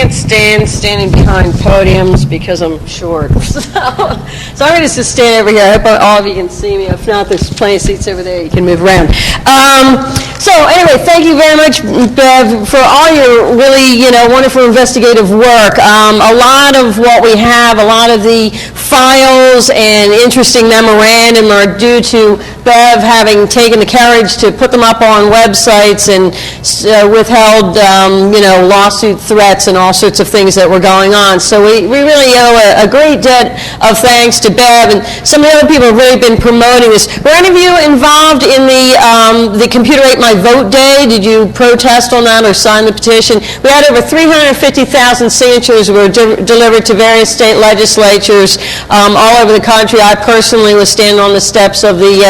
can't stand standing behind podiums because I'm short. So I'm going to just stand over here. I hope all of you can see me. If not, there's plenty of seats over there. You can move around. So anyway, thank you very much, Bev, for all your really, wonderful investigative work. A lot of what we have, a lot of the files and interesting memorandum are due to Bev having taken the courage to put them up on websites and withheld, lawsuit threats and all sorts of things that were going on. So we really owe a great debt of thanks to Bev, and some of the other people have really been promoting this. Were any of you involved in the Computer Ate My Vote Day? Did you protest on that or sign the petition? We had over 350,000 signatures were delivered to various state legislatures all over the country. I personally was standing on the steps of the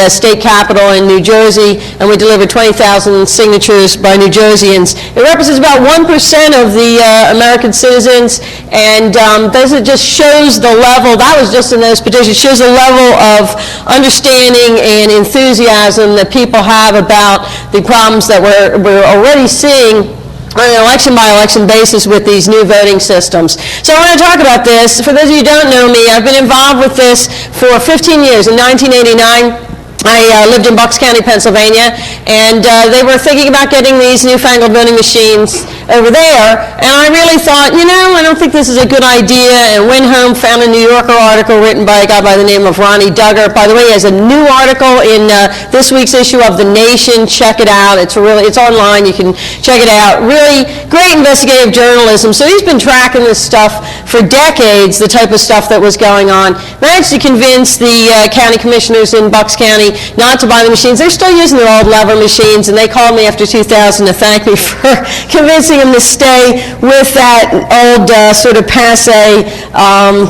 state capitol in New Jersey, and we delivered 20,000 signatures by New Jerseyans. It represents about 1% of the American citizens, and it just shows the level, that was just in those petitions, shows the level of understanding and enthusiasm that people have about the problems that we're already seeing on an election-by-election basis with these new voting systems. So I want to talk about this. For those of you who don't know me, I've been involved with this for 15 years. In 1989, I lived in Bucks County, Pennsylvania, and they were thinking about getting these newfangled voting machines over there, and I really thought, I don't think this is a good idea, and went home, found a New Yorker article written by a guy by the name of Ronnie Duggar. By the way, he has a new article in this week's issue of The Nation. Check it out. It's online. You can check it out. Really great investigative journalism. So he's been tracking this stuff for decades, the type of stuff that was going on. Managed to convince the county commissioners in Bucks County not to buy the machines. They're still using their old lever machines, and they called me after 2000 to thank me for convincing them to stay with that old sort of passé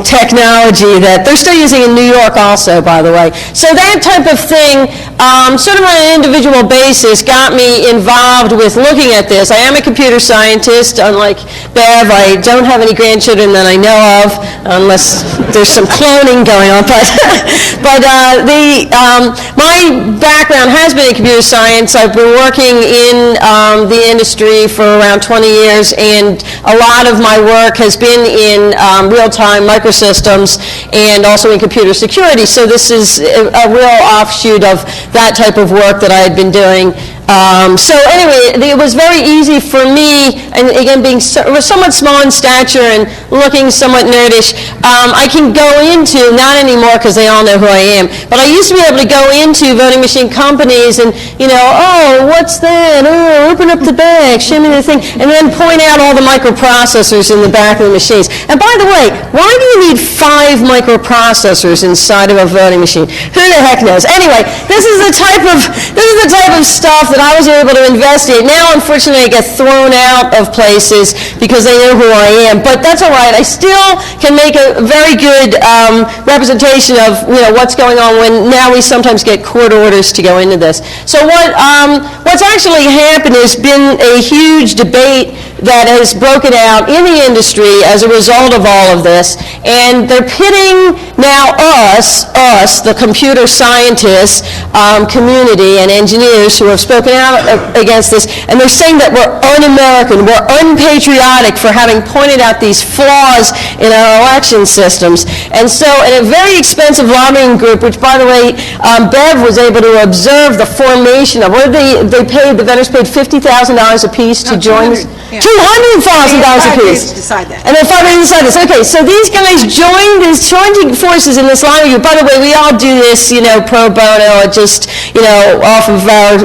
technology that they're still using in New York also, by the way. So that type of thing, sort of on an individual basis, got me involved with looking at this. I am a computer scientist. Unlike Bev, I don't have any grandchildren that I know of, unless there's some cloning going on. But my background has been in computer science. I've been working in the industry for around 20 years, and a lot of my work has been in real-time microsystems and also in computer security. So this is a real offshoot of that type of work that I had been doing. So anyway, it was very easy for me, and again, being somewhat small in stature and looking somewhat nerdish, I can go into, not anymore because they all know who I am, but I used to be able to go into voting machine companies and, oh, what's that? Oh, open up the bag, show me the thing, and then point out all the microprocessors in the back of the machines. And by the way, why do you need 5 microprocessors inside of a voting machine? Who the heck knows? Anyway, this is the type of stuff that I was able to investigate. Now, unfortunately, I get thrown out of places because they know who I am, but that's all right. I still can make a very good representation of what's going on when now we sometimes get court orders to go into this. So what's actually happened has been a huge debate that has broken out in the industry as a result of all of this, and they're pitting now us, the computer scientists, community and engineers who have spoken out against this, and they're saying that we're un-American, we're unpatriotic for having pointed out these flaws in our election systems. And so, in a very expensive lobbying group, which by the way, Bev was able to observe the formation of, the vendors paid $50,000 a piece to join this. $200,000 a piece. Decide that. And then 5 days decide this. Okay, so these guys joined forces in this lobbying group. By the way, we all do this, pro bono, or just, off of our,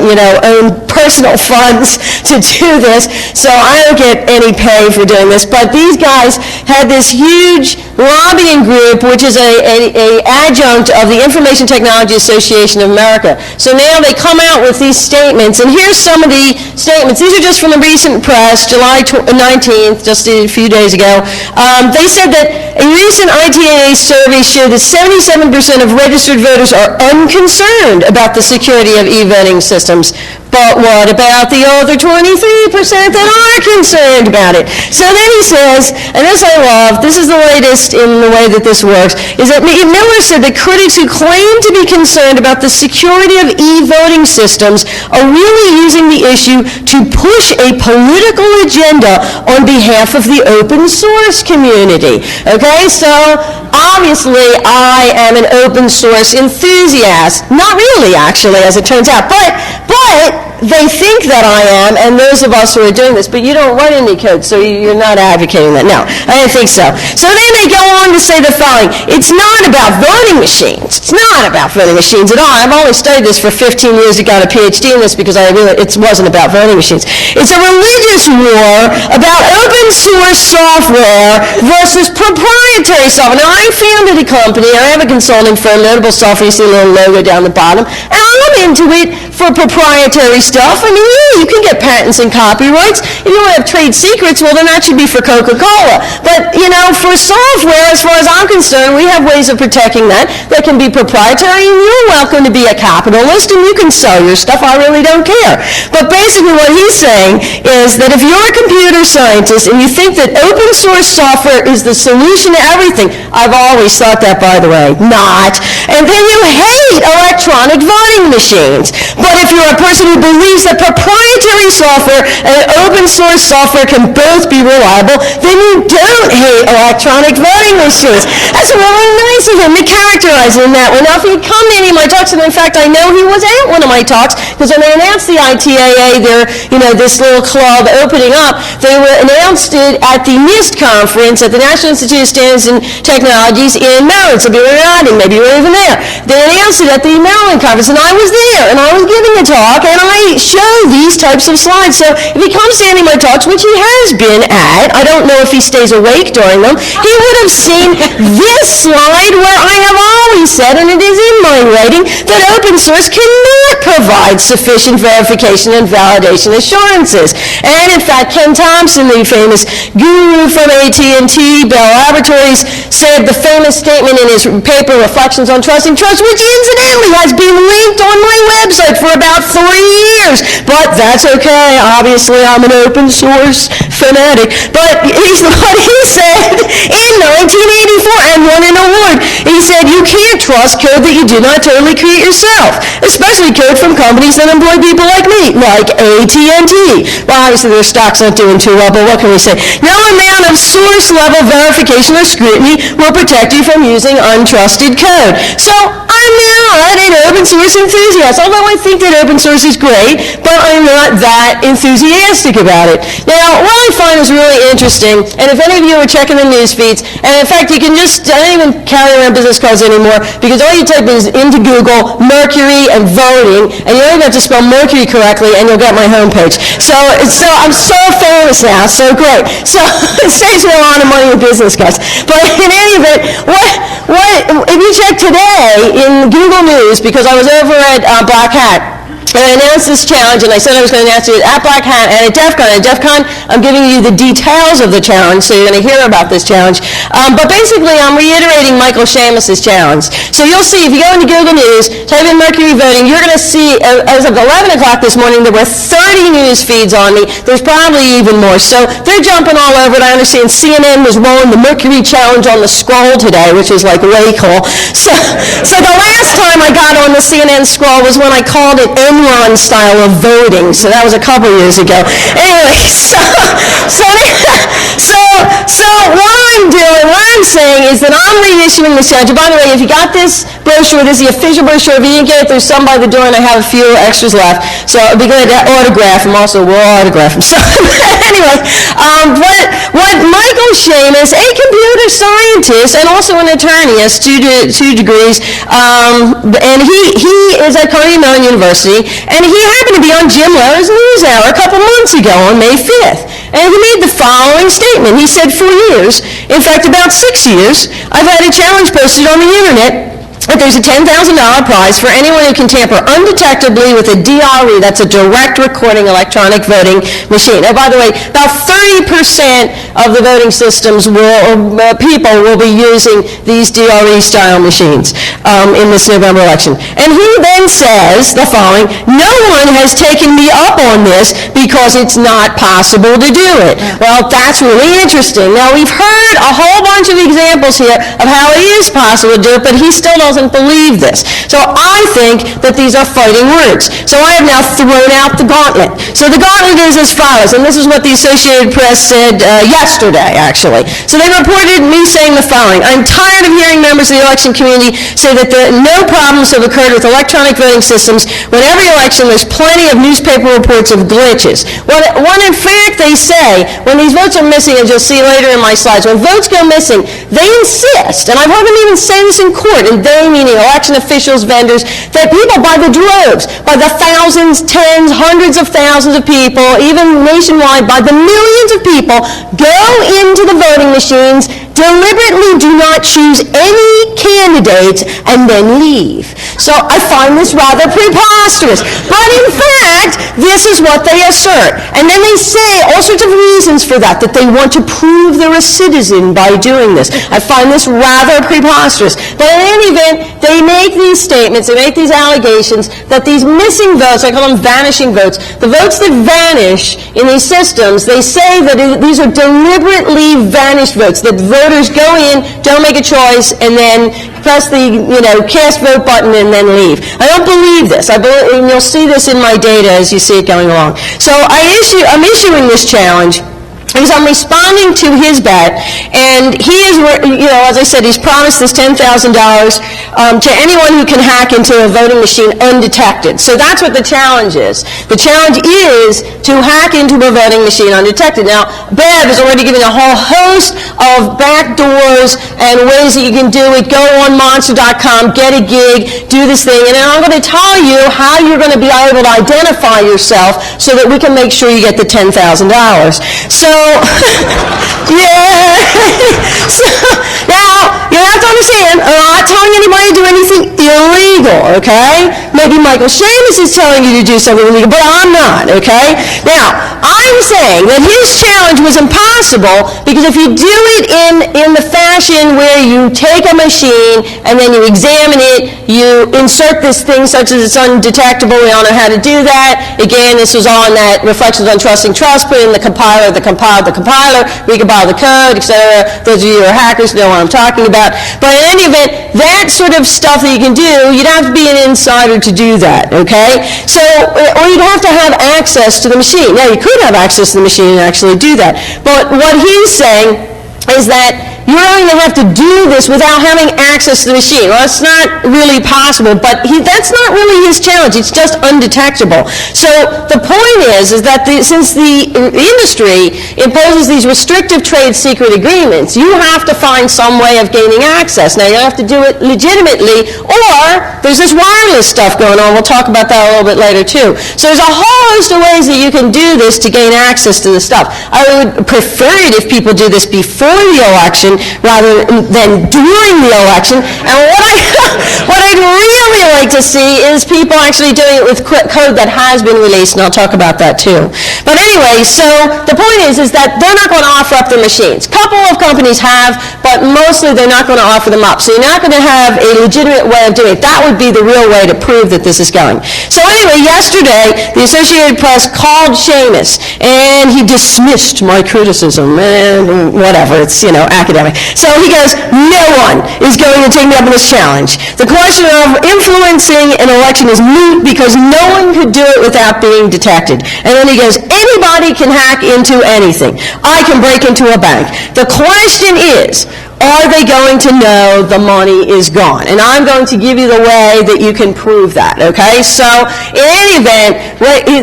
own personal funds to do this. So I don't get any pay for doing this. But these guys had this huge lobbying group, which is a adjunct of the Information Technology Association of America. So now they come out with these statements, and here's some of the statements. These are just from the recent press, July 19th, just a few days ago. They said that a recent ITAA survey showed that 77% of registered voters are unconcerned about the security of e-voting systems. But what about the other 23% that are concerned about it? So then he says, and this I love, this is the latest in the way that this works, is that Miller said that critics who claim to be concerned about the security of e-voting systems are really using the issue to push a political agenda on behalf of the open source community. Okay, so obviously I am an open source enthusiast. Not really, actually, as it turns out, but they think that I am, and those of us who are doing this, but you don't write any code, so you're not advocating that. No, I don't think so. So then they go on to say the following: it's not about voting machines. It's not about voting machines at all. I've only studied this for 15 years and got a PhD in this because it wasn't about voting machines. It's a religious war about open source software versus proprietary software. Now, I founded a company. I have a consulting firm, Notable Software. You see a little logo down the bottom. And I'm into it for proprietary stuff. I mean, yeah, you can get patents and copyrights. If you want to have trade secrets, well, then that should be for Coca-Cola. But, for software, as far as I'm concerned, we have ways of protecting that can be proprietary, and you're welcome to be a capitalist, and you can sell your stuff. I really don't care. But basically what he's saying is that if you're a computer scientist and you think that open source software is the solution to everything, I've always thought that, by the way, not. And then you hate electronic voting machines. But if you're a person who believes that proprietary software and open source software can both be reliable, then you don't hate electronic voting machines. That's really nice of him to characterize it in that way. Now, if he'd come to any of my talks, and in fact, I know he was at one of my talks, because when they announced the ITAA, this little club opening up, they announced it at the NIST conference at the National Institute of Standards and Technologies in Maryland. So people were nodding, maybe you were even there. They announced it at the Maryland conference, and I was there, and I was giving a talk, and I show these types of slides. So if he comes to any of my talks, which he has been at, I don't know if he stays awake during them, he would have seen this slide where I have always said, and it is in my writing, that open source cannot provide sufficient verification and validation assurances. And in fact, Ken Thompson, the famous guru from AT&T, Bell Laboratories, said the famous statement in his paper, Reflections on Trusting Trust, which incidentally has been linked on my website for about 3 years. But that's okay. Obviously, I'm an open source fanatic. But he's what he said in 1984 and won an award. He said, you can't trust code that you do not totally create yourself, especially code from companies that employ people like me, like AT&T. Well, obviously, their stock's not doing too well, but what can we say? No amount of source-level verification or scrutiny will protect you from using untrusted code. So I'm not an open source enthusiast, although I think that open source is great, but I'm not that enthusiastic about it. Now, what I find is really interesting, and if any of you are checking the news feeds, and in fact, you can just, I don't even carry around business cards anymore, because all you type is into Google, Mercury and voting, and you only have to spell Mercury correctly, and you'll get my homepage. So I'm so famous now, so great. So it saves me a lot of money with business cards. But in any event, if you check today in Google News, because I was over at Black Hat, and I announced this challenge, and I said I was going to announce it at Black Hat and at DEF CON. At DEF CON, I'm giving you the details of the challenge, so you're going to hear about this challenge. But basically, I'm reiterating Michael Shamus's challenge. So you'll see, if you go into Google News, type in Mercury voting, you're going to see, as of 11 o'clock this morning, there were 30 news feeds on me. There's probably even more. So they're jumping all over it. I understand CNN was rolling the Mercury challenge on the scroll today, which is like way cool. So the last time I got on the CNN scroll was when I called it Enron style of voting. So that was a couple years ago. Anyway, so what I'm doing, what I'm saying is that I'm reissuing this challenge. By the way, if you got this brochure, this is the official brochure. If you didn't get it, there's some by the door, and I have a few extras left. So it'd be glad to autograph them. Also, we'll autograph them. So anyway, what Michael Shamus, a computer scientist and also an attorney, has two degrees, and he is at Carnegie Mellon University, and he happened to be on Jim Lehner's NewsHour a couple months ago on May 5th. And he made the following statement. He said, for years, in fact about 6 years, I've had a challenge posted on the internet that there's a $10,000 prize for anyone who can tamper undetectably with a DRE, that's a direct recording electronic voting machine. Oh, by the way, about 30% of the voting systems people will be using these DRE-style machines in this November election. And he then says the following: no one has taken me up on this because it's not possible to do it. Well, that's really interesting. Now, we've heard a whole bunch of examples here of how it is possible to do it, but he still doesn't believe this. So I think that these are fighting words. So I have now thrown out the gauntlet. So the gauntlet is as follows, and this is what the Associated Press said yesterday, actually. So they reported me saying the following: I'm tired of hearing members of the election community say that no problems have occurred with electronic voting systems. When every election, there's plenty of newspaper reports of glitches. When in fact they say, when these votes are missing, as you'll see later in my slides, when votes go missing, they insist, and I've heard them even say this in court, and they meaning election officials, vendors, that people by the droves, by the thousands, tens, hundreds of thousands of people, even nationwide, by the millions of people, go into the voting machines, deliberately do not choose any candidates, and then leave. So I find this rather preposterous. But in fact, this is what they assert. And then they say all sorts of reasons for that they want to prove they're a citizen by doing this. I find this rather preposterous. But in any event, they make these statements, they make these allegations that these missing votes, I call them vanishing votes, the votes that vanish in these systems, they say that these are deliberately vanished votes, that voters go in, don't make a choice, and then press the cast vote button and then leave. I don't believe this. And you'll see this in my data as you see it going along. So I'm issuing this challenge because I'm responding to his bet, and he is, as I said, he's promised this $10,000 to anyone who can hack into a voting machine undetected. So that's what the challenge is. The challenge is to hack into a voting machine undetected. Now, Bev is already giving a whole host of back doors and ways that you can do it. Go on monster.com, get a gig, do this thing, and then I'm going to tell you how you're going to be able to identify yourself so that we can make sure you get the $10,000. So, yeah. So, now, you have to understand, I'm not telling anybody to do anything illegal, okay? Maybe Michael Seamus is telling you to do something illegal, but I'm not, okay? Now, I'm saying that his challenge was impossible because if you do it in the fashion where you take a machine and then you examine it, you insert this thing such as it's undetectable, we all know how to do that. Again, this was on that Reflections on Trusting Trust, put in the compiler, recompile the code, etc. Those of you who are hackers know what I'm talking about. But in any event, that sort of stuff that you can do, you'd have to be an insider to do that, okay? So, or you'd have to have access to the machine. Now, you could have access to the machine and actually do that. But what he's saying is that you're going to have to do this without having access to the machine. Well, it's not really possible, but that's not really his challenge. It's just undetectable. So the point is that since the industry imposes these restrictive trade secret agreements, you have to find some way of gaining access. Now, you have to do it legitimately, or there's this wireless stuff going on. We'll talk about that a little bit later, too. So there's a whole host of ways that you can do this to gain access to the stuff. I would prefer it if people do this before the election rather than during the election. And what I'd really like to see is people actually doing it with code that has been released, and I'll talk about that too. But anyway, so the point is that they're not going to offer up their machines. A couple of companies have, but mostly they're not going to offer them up. So you're not going to have a legitimate way of doing it. That would be the real way to prove that this is going. So anyway, yesterday, the Associated Press called Seamus, and he dismissed my criticism, and whatever, it's, academic. So he goes, no one is going to take me up on this challenge. The question of influencing an election is moot because no one could do it without being detected. And then he goes, anybody can hack into anything. I can break into a bank. The question is, are they going to know the money is gone? And I'm going to give you the way that you can prove that, okay? So in any event,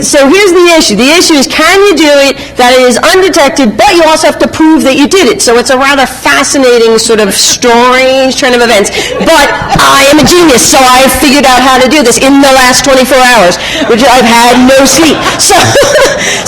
so here's the issue. The issue is, can you do it that it is undetected, but you also have to prove that you did it. So it's a rather fascinating sort of strange turn of events. But I am a genius, so I have figured out how to do this in the last 24 hours, which I've had no sleep. So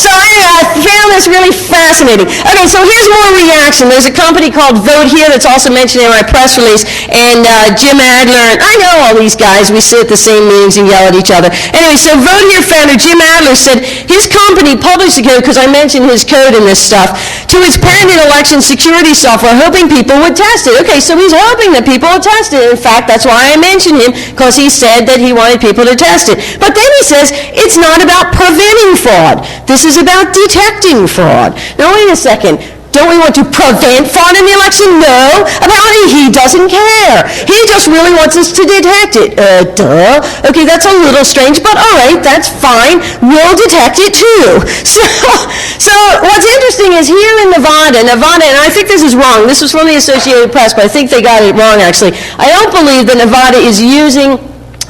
anyway, I found this really fascinating. Okay, so here's more reaction. There's a company called Vote Here that's also mentioned in my press release, and Jim Adler, and I know all these guys, we sit at the same meetings and yell at each other. Anyway, so Vote Here founder Jim Adler said his company published the code, because I mentioned his code in this stuff, to its patented election security software, hoping people would test it. Okay, so he's hoping that people would test it. In fact, that's why I mentioned him, because he said that he wanted people to test it. But then he says it's not about preventing fraud. This is about detecting fraud. Now, wait a second. Don't we want to prevent fraud in the election? No. Apparently he doesn't care. He just really wants us to detect it. Duh. Okay, that's a little strange, but all right, that's fine. We'll detect it too. So what's interesting is here in Nevada, and I think this is wrong. This was from the Associated Press, but I think they got it wrong, actually. I don't believe that Nevada is using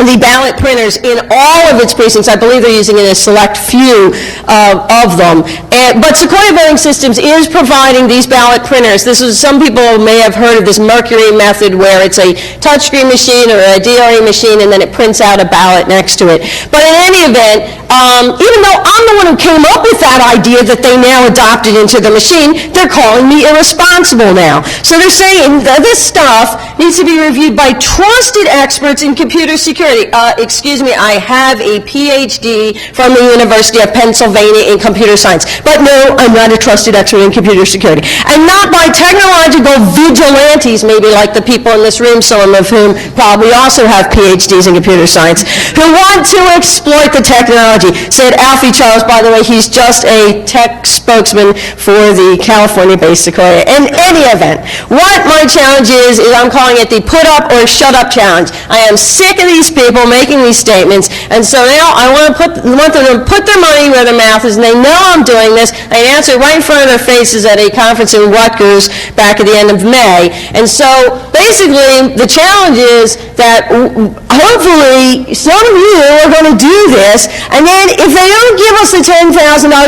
the ballot printers in all of its precincts. I believe they're using it in a select few of them. But Sequoia Voting Systems is providing these ballot printers. Some people may have heard of this Mercuri method, where it's a touchscreen machine or a DRE machine, and then it prints out a ballot next to it. But in any event, even though I'm the one who came up with that idea that they now adopted into the machine, they're calling me irresponsible now. So they're saying that this stuff needs to be reviewed by trusted experts in computer security. Excuse me, I have a PhD from the University of Pennsylvania in computer science. But no, I'm not a trusted expert in computer security. And not by technological vigilantes, maybe like the people in this room, some of whom probably also have PhDs in computer science, who want to exploit the technology. Said Alfie Charles, by the way, he's just a tech spokesman for the California-based Sequoia. In any event, what my challenge is I'm calling it the put up or shut up challenge. I am sick of these people making these statements, and so now I want them to put their money where their mouth is, and they know I'm doing this. I answered right in front of their faces at a conference in Rutgers back at the end of May. And so basically the challenge is that hopefully some of you are going to do this, and then if they don't give us the $10,000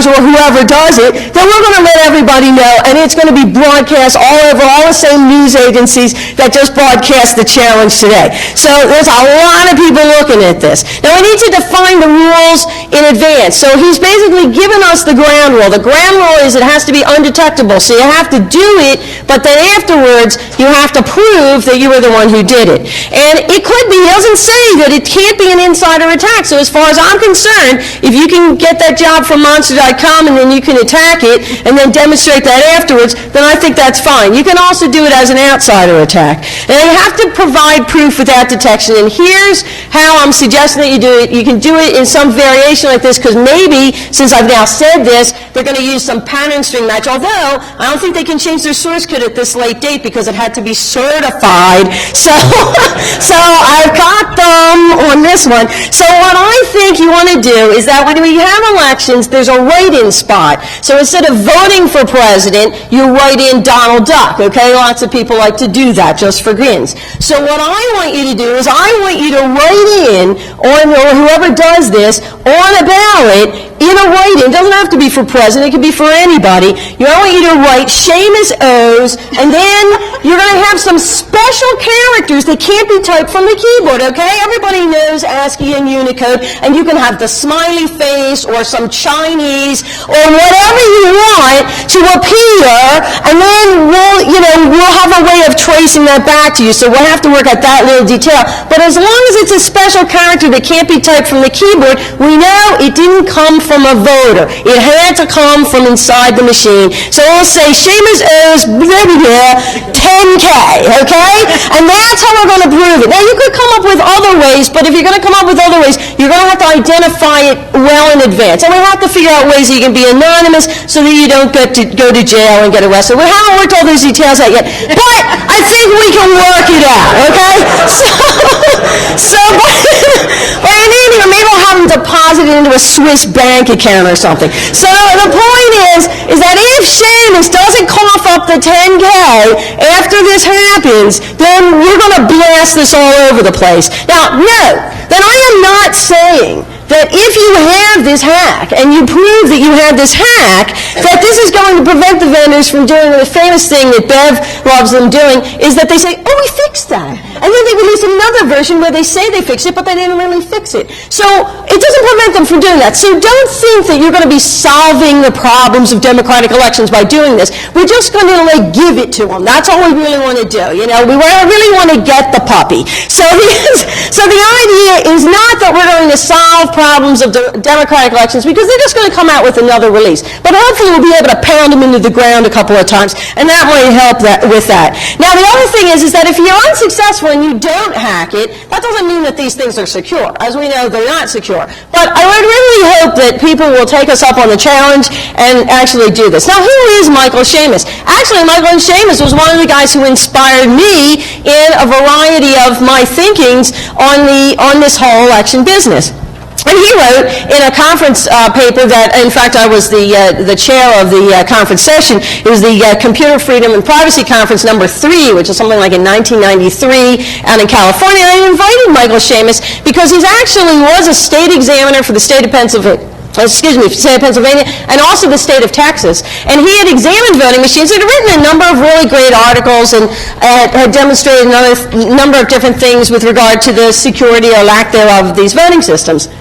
or whoever does it, then we're going to let everybody know, and it's going to be broadcast all over all the same news agencies that just broadcast the challenge today. So there's a lot of people looking at this. Now, we need to define the rules in advance. So he's basically given us the ground rule. The ground rule is it has to be undetectable. So you have to do it, but then afterwards you have to prove that you were the one who did it. And it could be, he doesn't say that it can't be an insider attack. So as far as I'm concerned, if you can get that job from Monster.com and then you can attack it and then demonstrate that afterwards, then I think that's fine. You can also do it as an outsider attack. And you have to provide proof without detection. And here's how I'm suggesting that you do it. You can do it in some variation like this, because maybe, since I've now said this, they're going to use some pattern string match, although I don't think they can change their source code at this late date because it had to be certified. So I've got them on this one. So what I think you want to do is that when we have elections, there's a write-in spot. So instead of voting for president, you write in Donald Duck, okay? Lots of people like to do that just for grins. So what I want you to do is I want you to write in, or whoever does this, on a ballot, in a write-in. It doesn't have to be for president, it can be for anybody. I want you to write Seamus O's, and then you're going to have some special characters that can't be typed from the keyboard, okay? Everybody knows ASCII and Unicode, and you can have the smiley face or some Chinese or whatever you want to appear, and then we'll have a way of tracing that back to you, so we'll have to work out that little detail. But as long as it's a special character that can't be typed from the keyboard, we know it didn't come from a voter. It had to come from inside the machine. So we'll say Seamus O's 10K, okay? And that's how we're going to prove it. Now, you could come up with other ways, but if you're going to come up with other ways, you're going to have to identify it well in advance. And we have to figure out ways that you can be anonymous so that you don't get to go to jail and get arrested. We haven't worked all those details out yet, but I think we can work it out, okay? But in any event, maybe we'll have them deposit it into a Swiss bank account or something. So the point is that if Seamus doesn't cough up the 10K after this happens, then we're going to blast this all over the place. Now, no, then I am not saying that if you have this hack, and you prove that you have this hack, that this is going to prevent the vendors from doing the famous thing that Bev loves them doing, is that they say, oh, we fixed that. And then they release another version where they say they fixed it, but they didn't really fix it. So it doesn't prevent them from doing that. So don't think that you're going to be solving the problems of democratic elections by doing this. We're just going to give it to them. That's all we really want to do. We really want to get the puppy. So the idea is not that we're going to solve problems of democratic elections because they're just going to come out with another release. But hopefully we'll be able to pound them into the ground a couple of times, and that might help with that. Now the other thing is that if you're unsuccessful and you don't hack it, that doesn't mean that these things are secure. As we know, they're not secure. But I would really hope that people will take us up on the challenge and actually do this. Now, who is Michael Shamus? Actually, Michael Shamus was one of the guys who inspired me in a variety of my thinkings on this whole election business. And he wrote in a conference paper that, in fact, I was the chair of the conference session. It was the Computer Freedom and Privacy Conference number 3, which is something like in 1993 out in California. And I invited Michael Shamus because he actually was a state examiner for the state of Pennsylvania. State of Pennsylvania, and also the state of Texas. And he had examined voting machines. He had written a number of really great articles and had demonstrated a number of different things with regard to the security or lack thereof of these voting systems.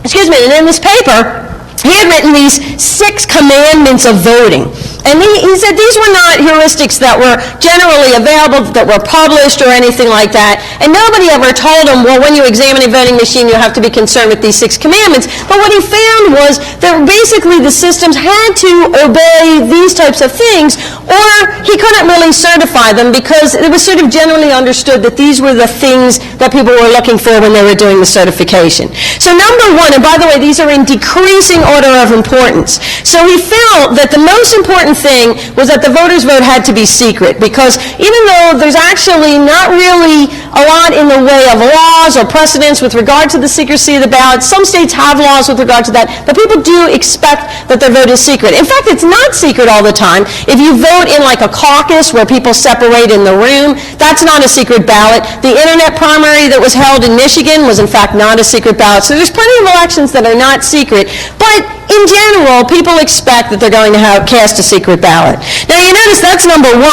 And in this paper, he had written these 6 commandments of voting. And he said these were not heuristics that were generally available, that were published or anything like that. And nobody ever told him, well, when you examine a voting machine, you have to be concerned with these 6 commandments. But what he found was that basically the systems had to obey these types of things, or he couldn't really certify them because it was sort of generally understood that these were the things that people were looking for when they were doing the certification. So number 1, and by the way, these are in decreasing order of importance. So he felt that the most important thing was that the voters' vote had to be secret, because even though there's actually not really a lot in the way of laws or precedents with regard to the secrecy of the ballot, some states have laws with regard to that, but people do expect that their vote is secret. In fact, it's not secret all the time. If you vote in like a caucus where people separate in the room, that's not a secret ballot. The internet primary that was held in Michigan was in fact not a secret ballot. So there's plenty of elections that are not secret, but in general, people expect that they're going to cast a secret ballot. Now, you notice that's number 1.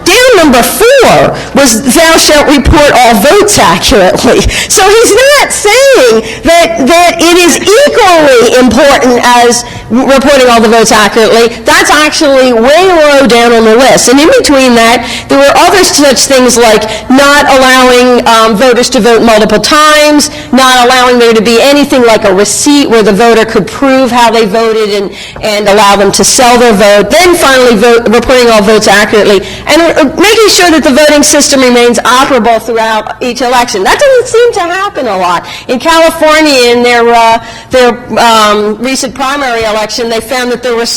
Down number 4 was thou shalt report all votes accurately. So he's not saying that it is equally important as reporting all the votes accurately. That's actually way low down on the list. And in between that, there were other such things like not allowing voters to vote multiple times, not allowing there to be anything like a receipt where the voter could prove how they voted and allow them to sell their vote, then finally reporting all votes accurately, and making sure that the voting system remains operable throughout each election. That doesn't seem to happen a lot. In California, in their recent primary election, they found that there were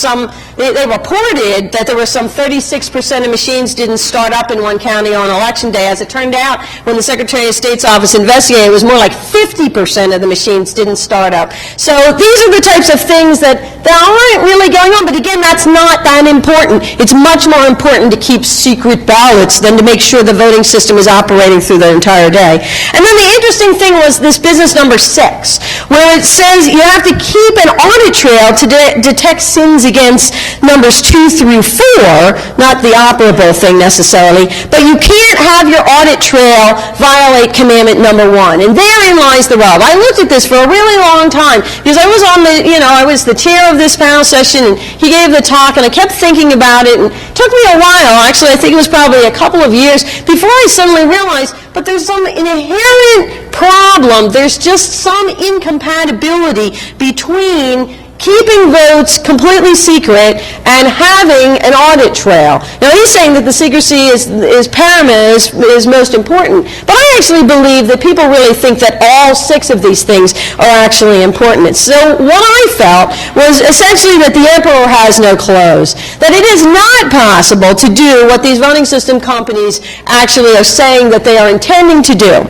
they reported that there were some 36% of machines didn't start up in one county on election day. As it turned out, when the Secretary of State's office investigated, it was more like 50% of the machines didn't start up. So these are the types of things that aren't really going on, but again, that's not that important. It's much more important to keep secret ballots than to make sure the voting system is operating through the entire day. And then the interesting thing was this business number 6, where it says you have to keep an audit trail to detect sins against numbers 2 through 4, not the operable thing necessarily, but you can't have your audit trail violate commandment number 1. And therein lies the rub. I looked at this for a really long time because I was I was the chair of this panel session, and he gave the talk, and I kept thinking about it, and it took me a while, actually, I think it was probably a couple of years, before I suddenly realized, but there's some inherent problem, there's just some incompatibility between keeping votes completely secret and having an audit trail. Now, he's saying that the secrecy is paramount, is most important, but I actually believe that people really think that all 6 of these things are actually important. So what I felt was essentially that the emperor has no clothes, that it is not possible to do what these voting system companies actually are saying that they are intending to do.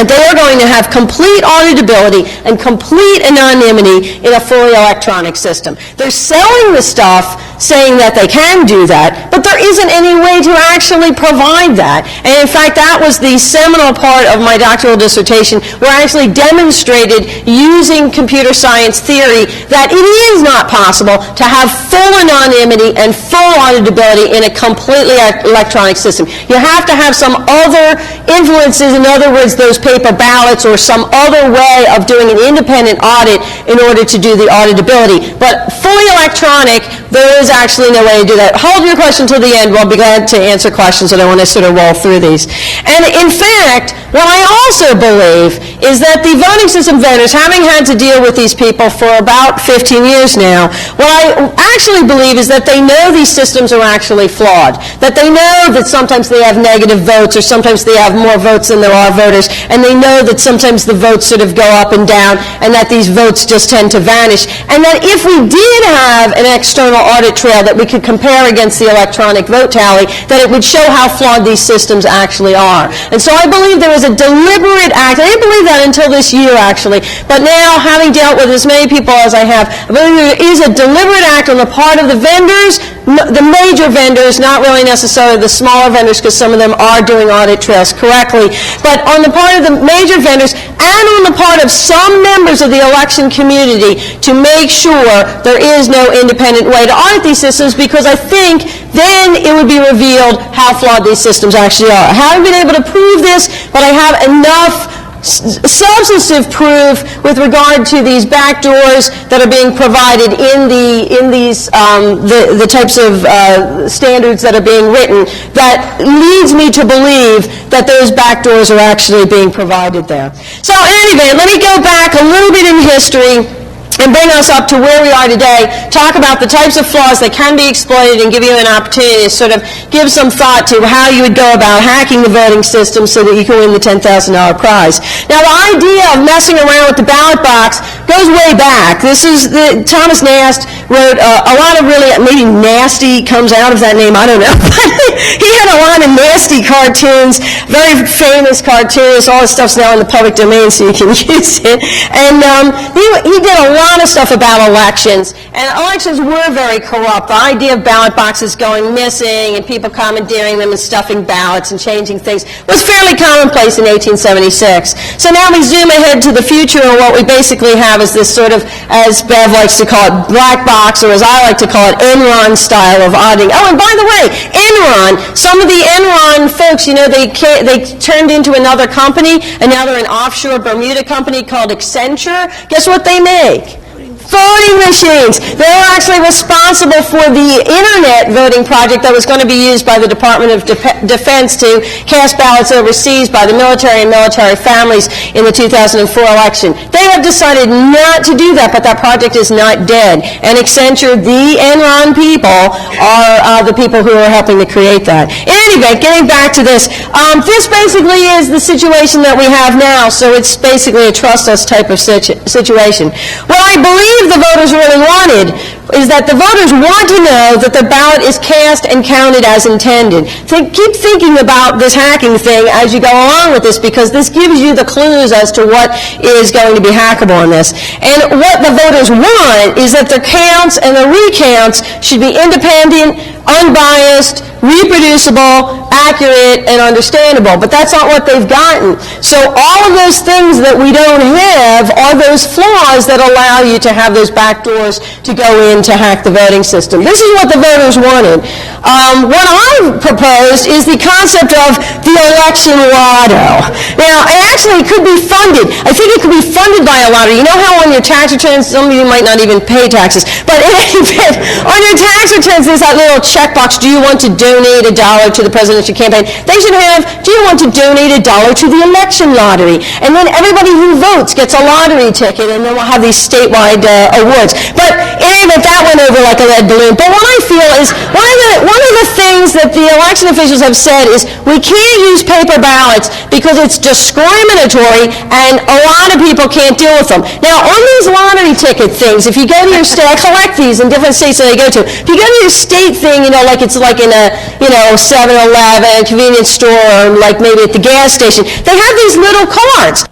they are going to have complete auditability and complete anonymity in a fully electronic system. They're selling the stuff saying that they can do that, but there isn't any way to actually provide that. And in fact, that was the seminal part of my doctoral dissertation, where I actually demonstrated using computer science theory that it is not possible to have full anonymity and full auditability in a completely electronic system. You have to have some other influences, in other words, those paper ballots or some other way of doing an independent audit in order to do the auditability. But fully electronic, there is actually no way to do that. Hold your question till the end. We'll be glad to answer questions, and I want to sort of roll through these. And in fact, what I also believe is that the voting system vendors, having had to deal with these people for about 15 years now, what I actually believe is that they know these systems are actually flawed, that they know that sometimes they have negative votes or sometimes they have more votes than there are voters, and they know that sometimes the votes sort of go up and down and that these votes just tend to vanish, and that if we did have an external audit trail that we could compare against the electronic vote tally, that it would show how flawed these systems actually are. And so I believe there was a deliberate act. I didn't believe that until this year, actually, but now, having dealt with as many people as I have, I believe there is a deliberate act on the part of the vendors, the major vendors, not really necessarily the smaller vendors, because some of them are doing audit trails correctly, but on the part of the major vendors and on the part of some members of the election community to make sure there is no independent way to audit these systems, because I think then it would be revealed how flawed these systems actually are. I haven't been able to prove this, but I have enough substantive proof with regard to these backdoors that are being provided in these the types of standards that are being written that leads me to believe that those backdoors are actually being provided there. So in any event, let me go back a little bit in history and bring us up to where we are today, talk about the types of flaws that can be exploited, and give you an opportunity to sort of give some thought to how you would go about hacking the voting system so that you can win the $10,000 prize. Now, the idea of messing around with the ballot box goes way back. Thomas Nast wrote a lot of really, maybe nasty comes out of that name, I don't know, but he had a lot of nasty cartoons, very famous cartoons. All this stuff's now in the public domain, so you can use it. And he did a lot of stuff about elections, and elections were very corrupt. The idea of ballot boxes going missing and people commandeering them and stuffing ballots and changing things was fairly commonplace in 1876. So now we zoom ahead to the future, and what we basically have is this sort of, as Bev likes to call it, black box, or as I like to call it, Enron style of auditing. Oh, and by the way, Enron, some of the Enron folks, you know, they turned into another company, and now they're an offshore Bermuda company called Accenture. Guess what they make? Voting machines. They were actually responsible for the internet voting project that was going to be used by the Department of Defense to cast ballots overseas by the military and military families in the 2004 election. They have decided not to do that, but that project is not dead. And Accenture, the Enron people, are the people who are helping to create that. In any event, getting back to this, this basically is the situation that we have now, so it's basically a trust us type of situation. What I believe the voters really wanted is that the voters want to know that the ballot is cast and counted as intended. Keep thinking about this hacking thing as you go along with this, because this gives you the clues as to what is going to be hackable in this. And what the voters want is that the counts and the recounts should be independent, unbiased, reproducible, accurate, and understandable. But that's not what they've gotten. So all of those things that we don't have are those flaws that allow you to have those backdoors to go in to hack the voting system. This is what the voters wanted. What I've proposed is the concept of the election lotto. Now, it actually could be funded. I think it could be funded by a lottery. You know how on your tax returns, some of you might not even pay taxes, but in any event, on your tax returns, there's that little checkbox, do you want to donate $1 to the presidential campaign? They should have, do you want to donate $1 to the election lottery? And then everybody who votes gets a lottery ticket, and then we'll have these statewide awards. But in any event, that went over like a lead balloon. But what I feel is, one of the one of the things that the election officials have said is we can't use paper ballots because it's discriminatory and a lot of people can't deal with them. Now, on these lottery ticket things, if you go to your state, I collect these in different states that I go to. If you go to your state thing, like it's like in a, 7-Eleven, convenience store, or like maybe at the gas station, they have these little cards.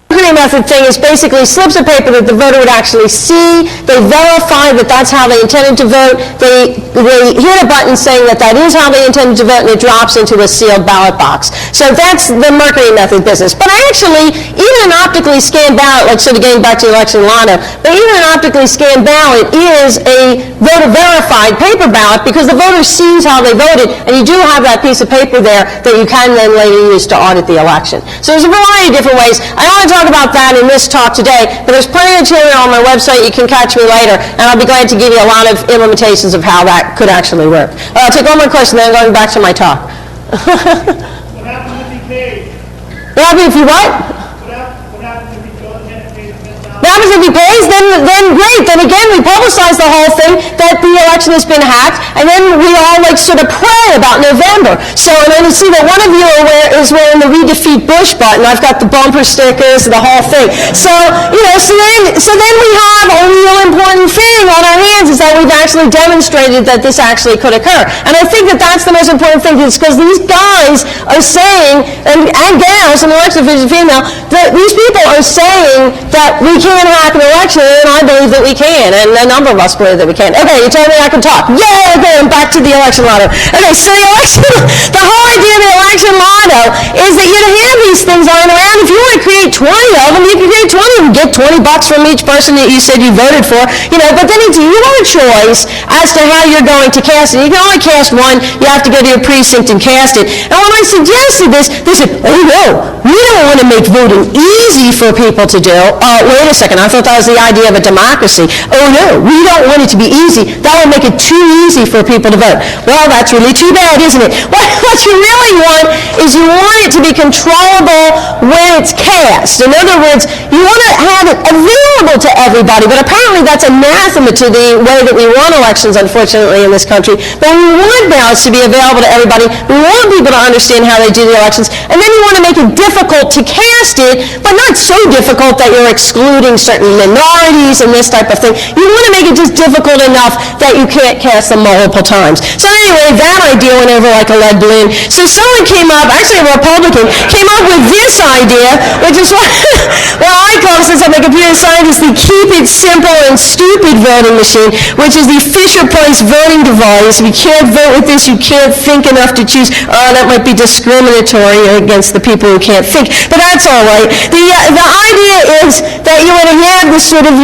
The method thing is basically slips of paper that the voter would actually see. They verify that that's how they intended to vote. They hit a button saying that that is how they intended to vote, and it drops into a sealed ballot box. So that's the Mercuri method business. But actually, even an optically scanned ballot, like sort of getting back to the election lotto, but even an optically scanned ballot is a voter verified paper ballot because the voter sees how they voted, and you do have that piece of paper there that you can then later use to audit the election. So there's a variety of different ways. I don't want to talk about that in this talk today, but there's plenty of material on my website. You can catch me later, and I'll be glad to give you a lot of implementations of how that could actually work. I'll take one more question, then I'm going back to my talk. What happens if he pays? What happens if you what? What happens if he goes ahead and pays $10,000? What happens if he pays? Then great. Then again, we publicize the whole thing that the election has been hacked, and then we all sort of pray about November. So, and then you see that one of you is wearing the We Defeat Bush button. I've got the bumper stickers, the whole thing. So, so then we have a real important thing on our hands is that we've actually demonstrated that this actually could occur. And I think that that's the most important thing because these guys are saying, and gals, and election officials female, that these people are saying that we can't hack an election, and I believe that we can, and a number of us believe that we can. Okay, you told me I can talk. Yay, okay, I'm back to the election lotto. Okay, so the whole idea of the election lotto is that you have these things lying around. If you want to create 20 of them, you can create 20 of them, get $20 from each person that you said you voted for, but then it's your choice as to how you're going to cast it. You can only cast one. You have to go to your precinct and cast it. And when I suggested this, they said, oh no, we don't want to make voting easy for people to do. Wait a second, I thought that was the idea of a democracy. Oh no, we don't want it to be easy. That would make it too easy for people to vote. Well, that's really too bad, isn't it? What you really want is you want it to be controllable when it's cast. In other words, you want to have it available to everybody, but apparently that's anathema to the way that we run elections, unfortunately, in this country. But we want ballots to be available to everybody. We want people to understand how they do the elections, and then you want to make it difficult to cast it, but not so difficult that you're excluding certain minorities and this type of thing. You want to make it just difficult enough that you can't cast them multiple times. So anyway, that idea went over like a lead balloon. So someone came up, actually a Republican, came up with this idea, which is what I call, since I'm a computer scientist, the keep it simple and stupid voting machine, which is the Fisher-Price voting device. If you can't vote with this, you can't think enough to choose. Oh, that might be discriminatory against the people who can't think, but that's all right. The idea is that you want to have this sort of,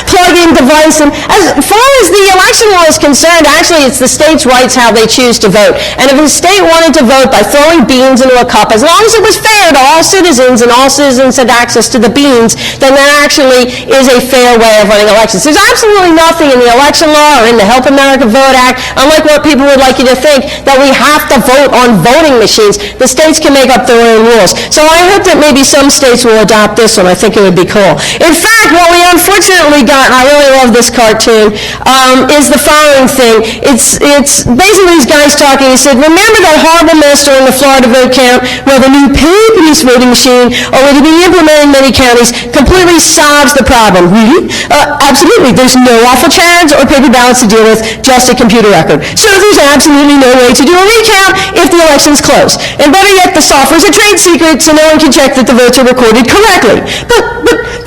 plug-in device, and as far as the election law is concerned, actually it's the state's rights how they choose to vote. And if a state wanted to vote by throwing beans into a cup, as long as it was fair to all citizens and all citizens had access to the beans, then that actually is a fair way of running elections. There's absolutely nothing in the election law or in the Help America Vote Act, unlike what people would like you to think, that we have to vote on voting machines. The states can make up their own rules. So I hope that maybe some states will adopt this one. I think it would be cool. In fact, what we unfortunately got, and I really love this cartoon, is the following thing. It's basically these guys talking. He said, remember that horrible mess during the Florida vote count where the new paper-based voting machine, already being implemented in many counties, completely solves the problem. Really? Absolutely. There's no awful charge or paper ballots to deal with, just a computer record. So there's absolutely no way to do a recount if the election's closed. And better yet, the software is a trade secret, so no one can check that the votes are recorded correctly. But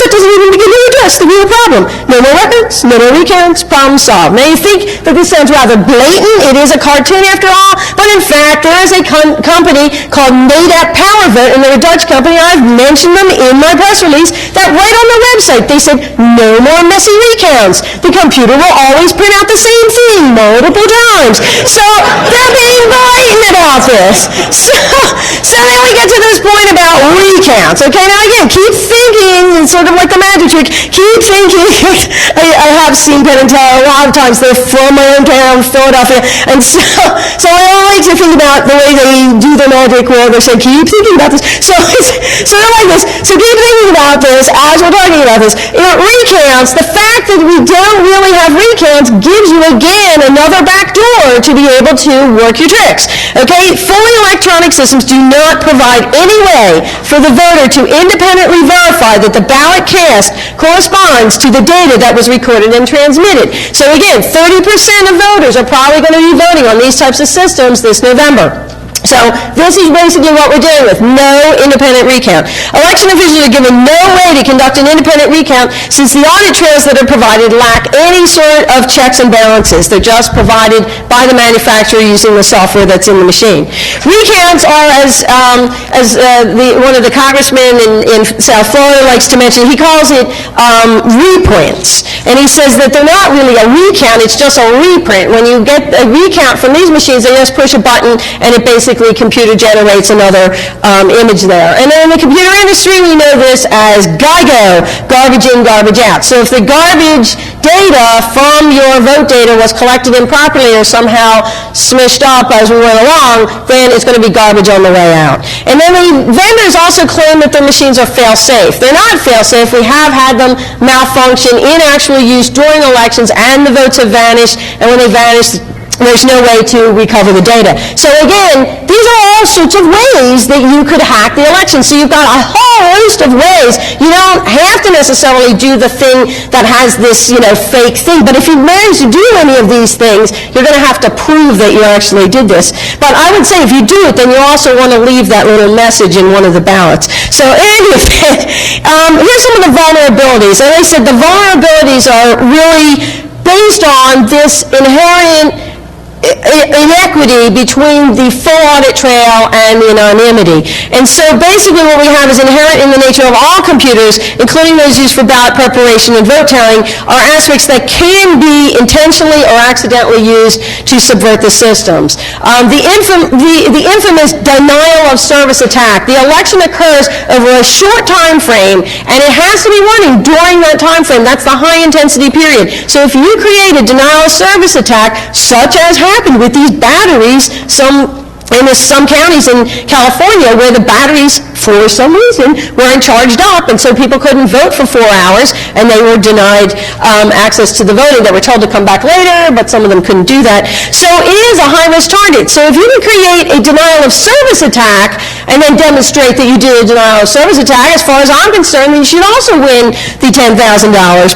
that doesn't even begin to address the real problem. No more records, no more recounts, problem solved. Now you think that this sounds rather blatant. It is a cartoon after all, but in fact there is a company called NADAP PowerVote, and they're a Dutch company. I've mentioned them in my press release, that right on their website they said no more messy recounts. The computer will always print out the same thing multiple times. So they're being blatant about this. So then we get to this point about recounts. Okay, now again, keep thinking, it's sort of like the magic trick, keep thinking I have seen Penn and Teller a lot of times. They're from my own town, Philadelphia, and so I like to think about the way they do the magic where they say, keep thinking about this. So they're like this. So keep thinking about this as we're talking about this. Recounts, the fact that we don't really have recounts gives you, again, another back door to be able to work your tricks. Okay? Fully electronic systems do not provide any way for the voter to independently verify that the ballot cast corresponds to the data that was recorded and transmitted. So again, 30% of voters are probably going to be voting on these types of systems this November. So this is basically what we're dealing with, no independent recount. Election officials are given no way to conduct an independent recount since the audit trails that are provided lack any sort of checks and balances. They're just provided by the manufacturer using the software that's in the machine. Recounts are, as one of the congressmen in South Florida likes to mention, he calls it reprints. And he says that they're not really a recount, it's just a reprint. When you get a recount from these machines, they just push a button and it basically computer generates another image there. And then in the computer industry, we know this as GIGO, garbage in, garbage out. So if the garbage data from your vote data was collected improperly or somehow smushed up as we went along, then it's going to be garbage on the way out. And then the vendors also claim that their machines are fail-safe. They're not fail-safe. We have had them malfunction in actual use during elections, and the votes have vanished, and when they vanish, there's no way to recover the data. So again, these are all sorts of ways that you could hack the election. So you've got a whole host of ways. You don't have to necessarily do the thing that has this, fake thing. But if you manage to do any of these things, you're going to have to prove that you actually did this. But I would say if you do it, then you also want to leave that little message in one of the ballots. So in any event, here's some of the vulnerabilities. As I said, the vulnerabilities are really based on this inherent inequity between the full audit trail and the anonymity. And so basically what we have is inherent in the nature of all computers, including those used for ballot preparation and vote tallying, are aspects that can be intentionally or accidentally used to subvert the systems. The infamous denial of service attack. The election occurs over a short time frame, and it has to be running during that time frame. That's the high intensity period. So if you create a denial of service attack, such as happened with these batteries, in some counties in California where the batteries, for some reason, weren't charged up, and so people couldn't vote for 4 hours, and they were denied access to the voting. They were told to come back later, but some of them couldn't do that. So it is a high-risk target. So if you can create a denial of service attack and then demonstrate that you did a denial of service attack, as far as I'm concerned, you should also win the $10,000.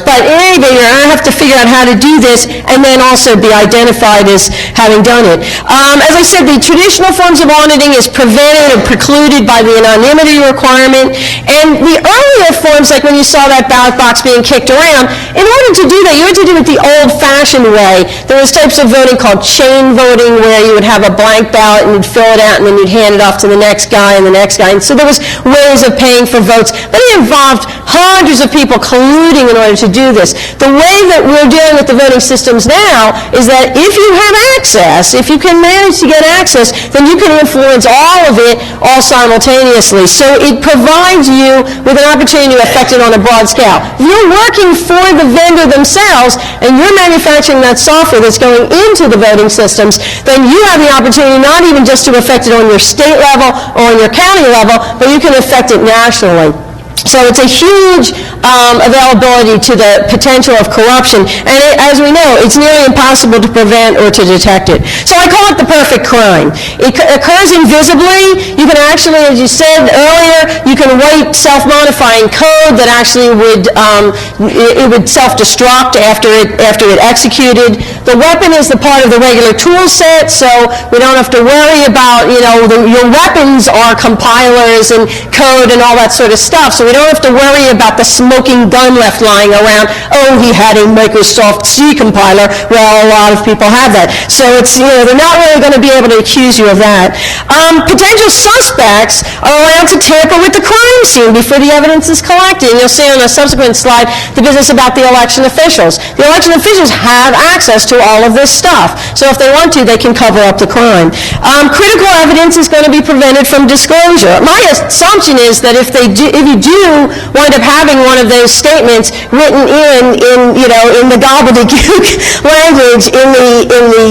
But in any event, you're going to have to figure out how to do this and then also be identified as having done it. As I said, the traditional forms of auditing is prevented or precluded by the anonymity requirement, and the earlier forms, like when you saw that ballot box being kicked around, in order to do that, you had to do it the old-fashioned way. There was types of voting called chain voting, where you would have a blank ballot and you'd fill it out and then you'd hand it off to the next guy and the next guy. And so there was ways of paying for votes, but it involved hundreds of people colluding in order to do this. The way that we're dealing with the voting systems now is that if you have access, if you can manage to get access, then you can influence all of it all simultaneously. So it provides you with an opportunity to affect it on a broad scale. If you're working for the vendor themselves and you're manufacturing that software that's going into the voting systems, then you have the opportunity not even just to affect it on your state level or on your county level, but you can affect it nationally. So it's a huge availability to the potential of corruption, and as we know, it's nearly impossible to prevent or to detect it. So I call it the perfect crime. It occurs invisibly. You can actually, as you said earlier, you can write self-modifying code that actually would self-destruct after it executed. The weapon is the part of the regular tool set, so we don't have to worry about, your weapons are compilers and code and all that sort of stuff, so we don't have to worry about the smoking gun left lying around. Oh, he had a Microsoft C compiler. Well, a lot of people have that. So it's, they're not really going to be able to accuse you of that. Potential suspects are allowed to tamper with the crime scene before the evidence is collected. And you'll see on a subsequent slide the business about the election officials. The election officials have access to all of this stuff. So if they want to, they can cover up the crime. Critical evidence is going to be prevented from disclosure. My assumption is that if you do you wind up having one of those statements written in the gobbledygook language in the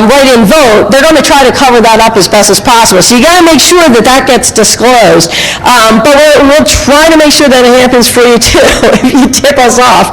write-in vote, they're going to try to cover that up as best as possible. So you got to make sure that that gets disclosed. But we'll try to make sure that it happens for you too if you tip us off.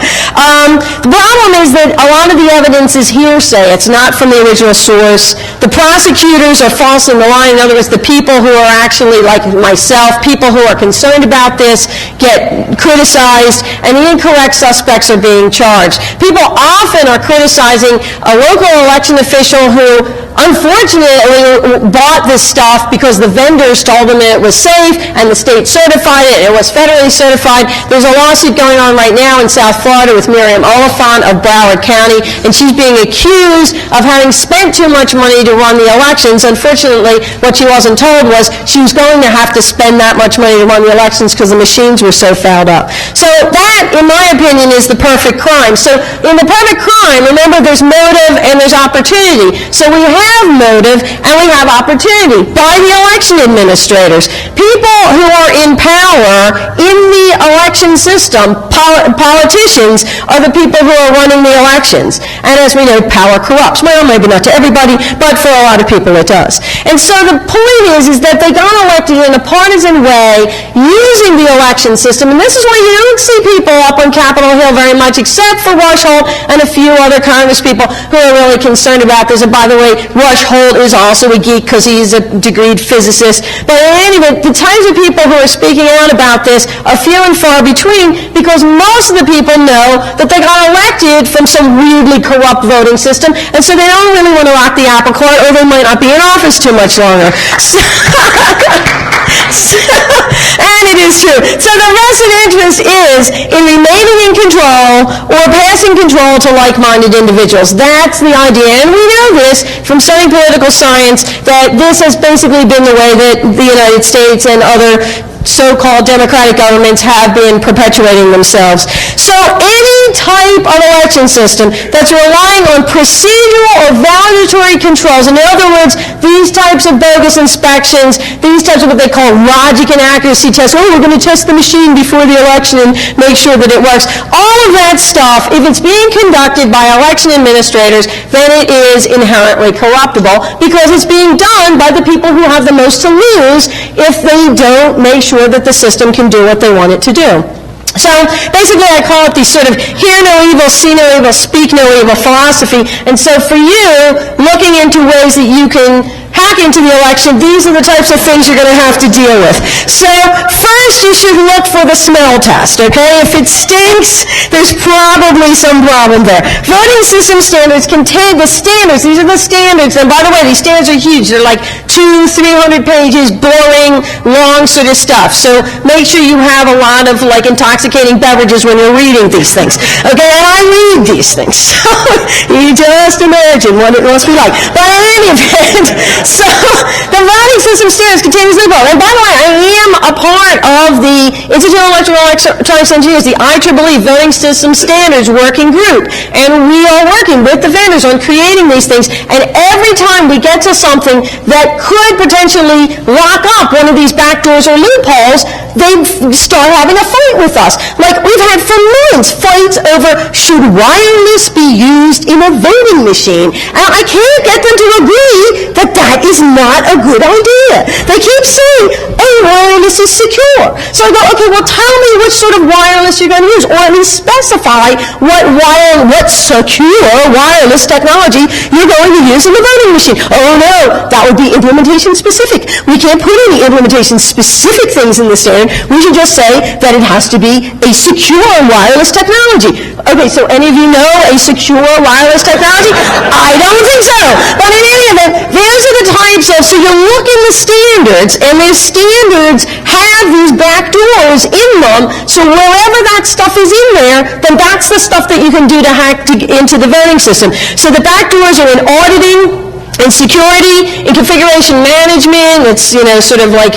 The problem is that a lot of the evidence is hearsay. It's not from the original source. The prosecutors are false in the line. In other words, the people who are actually, like myself, people who are concerned about this get criticized, and the incorrect suspects are being charged. People often are criticizing a local election official who unfortunately bought this stuff because the vendors told them it was safe and the state certified it, it was federally certified. There's a lawsuit going on right now in South Florida with Miriam Oliphant of Broward County, and she's being accused of having spent too much money to run the elections. Unfortunately, what she wasn't told was she was going to have to spend that much money to run the elections because the machines were so fouled up. So that, in my opinion, is the perfect crime. So in the perfect crime, remember, there's motive and there's opportunity. So we have motive and we have opportunity by the election administrators. People who are in power in the election system, politicians, are the people who are running the elections. And as we know, power corrupts. Well, maybe not to everybody, but for a lot of people it does. And so the point is that they got elected in a partisan way using the election system. And this is why you don't see people up on Capitol Hill very much, except for Rush Holt and a few other Congress people who are really concerned about this. And by the way, Rush Holt is also a geek because he's a degreed physicist. But in any event, the types of people who are speaking out about this are few and far between, because most of the people know that they got elected from some weirdly corrupt voting system, and so they don't really want to rock the apple cart, or they might not be in office too much longer. And it is true. So the vested interest is in remaining in control or passing control to like-minded individuals. That's the idea. And we know this from studying political science, that this has basically been the way that the United States and other so-called democratic governments have been perpetuating themselves. So any type of election system that's relying on procedural or valuatory controls, in other words, these types of bogus inspections, these types of what they call logic and accuracy tests, we're going to test the machine before the election and make sure that it works. All of that stuff, if it's being conducted by election administrators, then it is inherently corruptible, because it's being done by the people who have the most to lose if they don't make sure that the system can do what they want it to do. So basically I call it the sort of hear no evil, see no evil, speak no evil philosophy. And so for you, looking into ways that you can hack into the election, these are the types of things you're going to have to deal with. So first you should look for the smell test, okay? If it stinks, there's probably some problem there. Voting system standards contain the standards. These are the standards. And by the way, these standards are huge. They're like 200-300 pages, boring, long sort of stuff. So make sure you have a lot of like intoxicating beverages when you're reading these things. Okay, and I read these things. So you just imagine what it must be like. But in any event, so the voting system standards contain these loophole. And by the way, I am a part of the Institute of Electronics Engineers, the IEEE Voting System Standards Working Group. And we are working with the vendors on creating these things. And every time we get to something that could potentially lock up one of these backdoors or loopholes, they start having a fight with us. Like we've had for months fights over should wireless be used in a voting machine. And I can't get them to agree that that is not a good idea. They keep saying, oh, wireless is secure. So I go, okay, well tell me which sort of wireless you're going to use, or at least specify what secure wireless technology you're going to use in the voting machine. Oh no, that would be implementation specific. We can't put any implementation specific things in the standard. We should just say that it has to be a secure wireless technology. Okay, so any of you know a secure wireless technology? I don't think so. But in any event, those are the types of, so you look in the standards, and the standards have these back doors in them, so wherever that stuff is in there, then that's the stuff that you can do to hack into the voting system. So the back doors are in auditing, In security, in configuration management, it's, sort of like,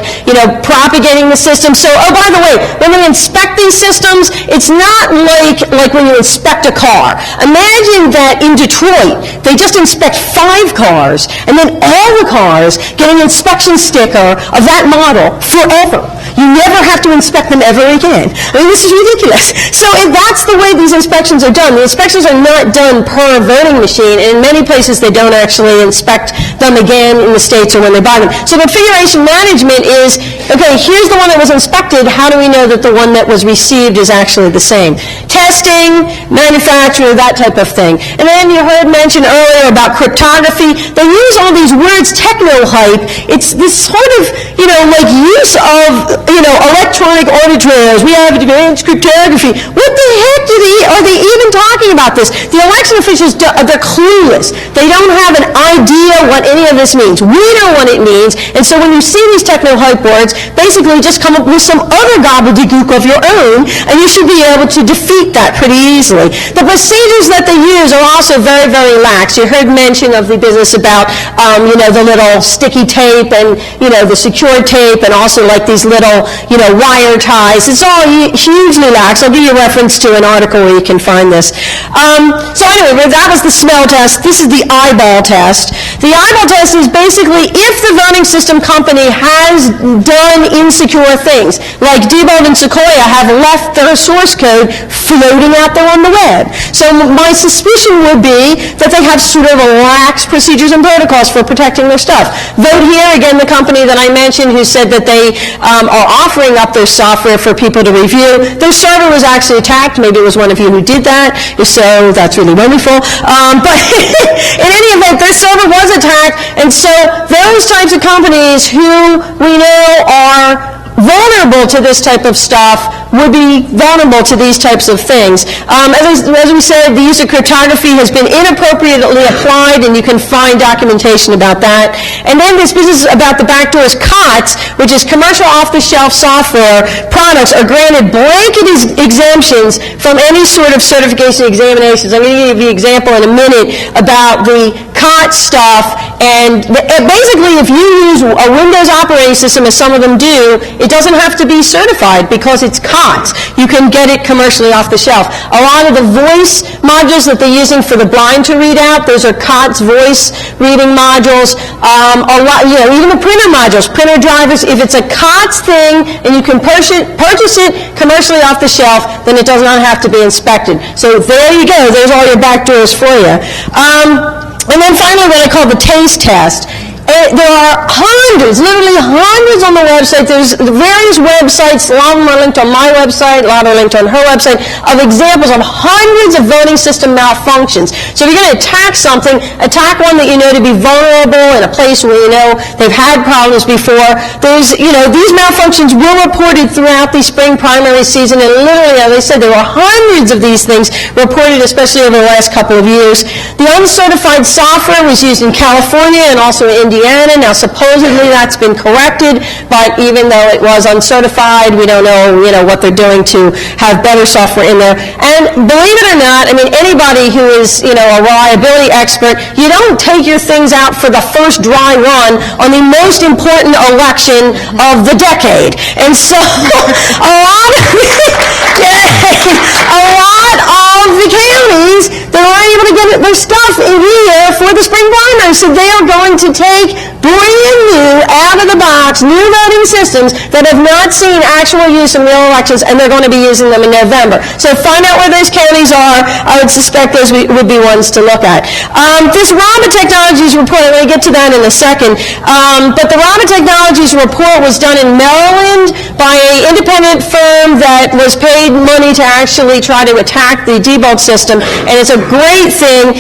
propagating the system. So, oh, by the way, when we inspect these systems, it's not like when you inspect a car. Imagine that in Detroit, they just inspect 5 cars, and then all the cars get an inspection sticker of that model forever. You never have to inspect them ever again. I mean, this is ridiculous. So that's the way these inspections are done. The inspections are not done per voting machine, and in many places they don't actually inspect them again in the States or when they buy them. So configuration management is, okay, here's the one that was inspected. How do we know that the one that was received is actually the same? Testing, manufacturer, that type of thing. And then you heard mentioned earlier about cryptography. They use all these words, techno-hype. It's this sort of, like use of, electronic audit trails. We have advanced cryptography. What the heck are they even talking about this? The election officials, they're clueless. They don't have an idea what any of this means. We know what it means, and so when you see these techno-hype words, basically just come up with some other gobbledygook of your own, and you should be able to defeat that pretty easily. The procedures that they use are also very, very lax. You heard mention of the business about, the little sticky tape and, the secure tape, and also like these little, wire ties. It's all hugely lax. I'll give you a reference to an article where you can find this. So anyway, that was the smell test. This is the eyeball test. The eyeball test is basically if the voting system company has done insecure things, like Diebold and Sequoia have left their source code floating out there on the web. So my suspicion would be that they have sort of lax procedures and protocols for protecting their stuff. Vote Here, again, the company that I mentioned who said that they are offering up their software for people to review. Their server was actually attacked. Maybe it was one of you who did that. If so, that's really wonderful. But in any event, their server was attacked, and so those types of companies who we know are vulnerable to this type of stuff would be vulnerable to these types of things. As we said, the use of cryptography has been inappropriately applied, and you can find documentation about that. And then this business about the backdoors COTS, which is commercial off-the-shelf software products, are granted blanket exemptions from any sort of certification examinations. I'm going to give you an example in a minute about the COTS stuff, and basically if you use a Windows operating system, as some of them do, it doesn't have to be certified because it's COTS. You can get it commercially off the shelf. A lot of the voice modules that they're using for the blind to read out, those are COTS voice reading modules. Even the printer modules, printer drivers, if it's a COTS thing and you can purchase it commercially off the shelf, then it does not have to be inspected. So there you go. There's all your backdoors for you. And then finally what I call the taste test. There are hundreds, literally hundreds on the website. There's various websites, a lot of them are linked on my website, a lot are linked on her website, of examples of hundreds of voting system malfunctions. So if you're going to attack something, attack one that you know to be vulnerable in a place where you know they've had problems before. These malfunctions were reported throughout the spring primary season, and literally, as I said, there were hundreds of these things reported, especially over the last couple of years. The uncertified software was used in California and also in Indiana. Now, supposedly that's been corrected, but even though it was uncertified, we don't know, what they're doing to have better software in there. And believe it or not, anybody who is, a reliability expert, you don't take your things out for the first dry run on the most important election of the decade. And so, a lot of the counties, they weren't able to get their stuff in here for the spring primary, so they are going to take brand new, out-of-the-box, new voting systems that have not seen actual use in real elections, and they're going to be using them in November. So find out where those counties are. I would suspect those would be ones to look at. This RAMA Technologies report, I'm going to get to that in a second, but the RAMA Technologies report was done in Maryland by an independent firm that was paid money to actually try to attack the Diebold system, and it's a great thing.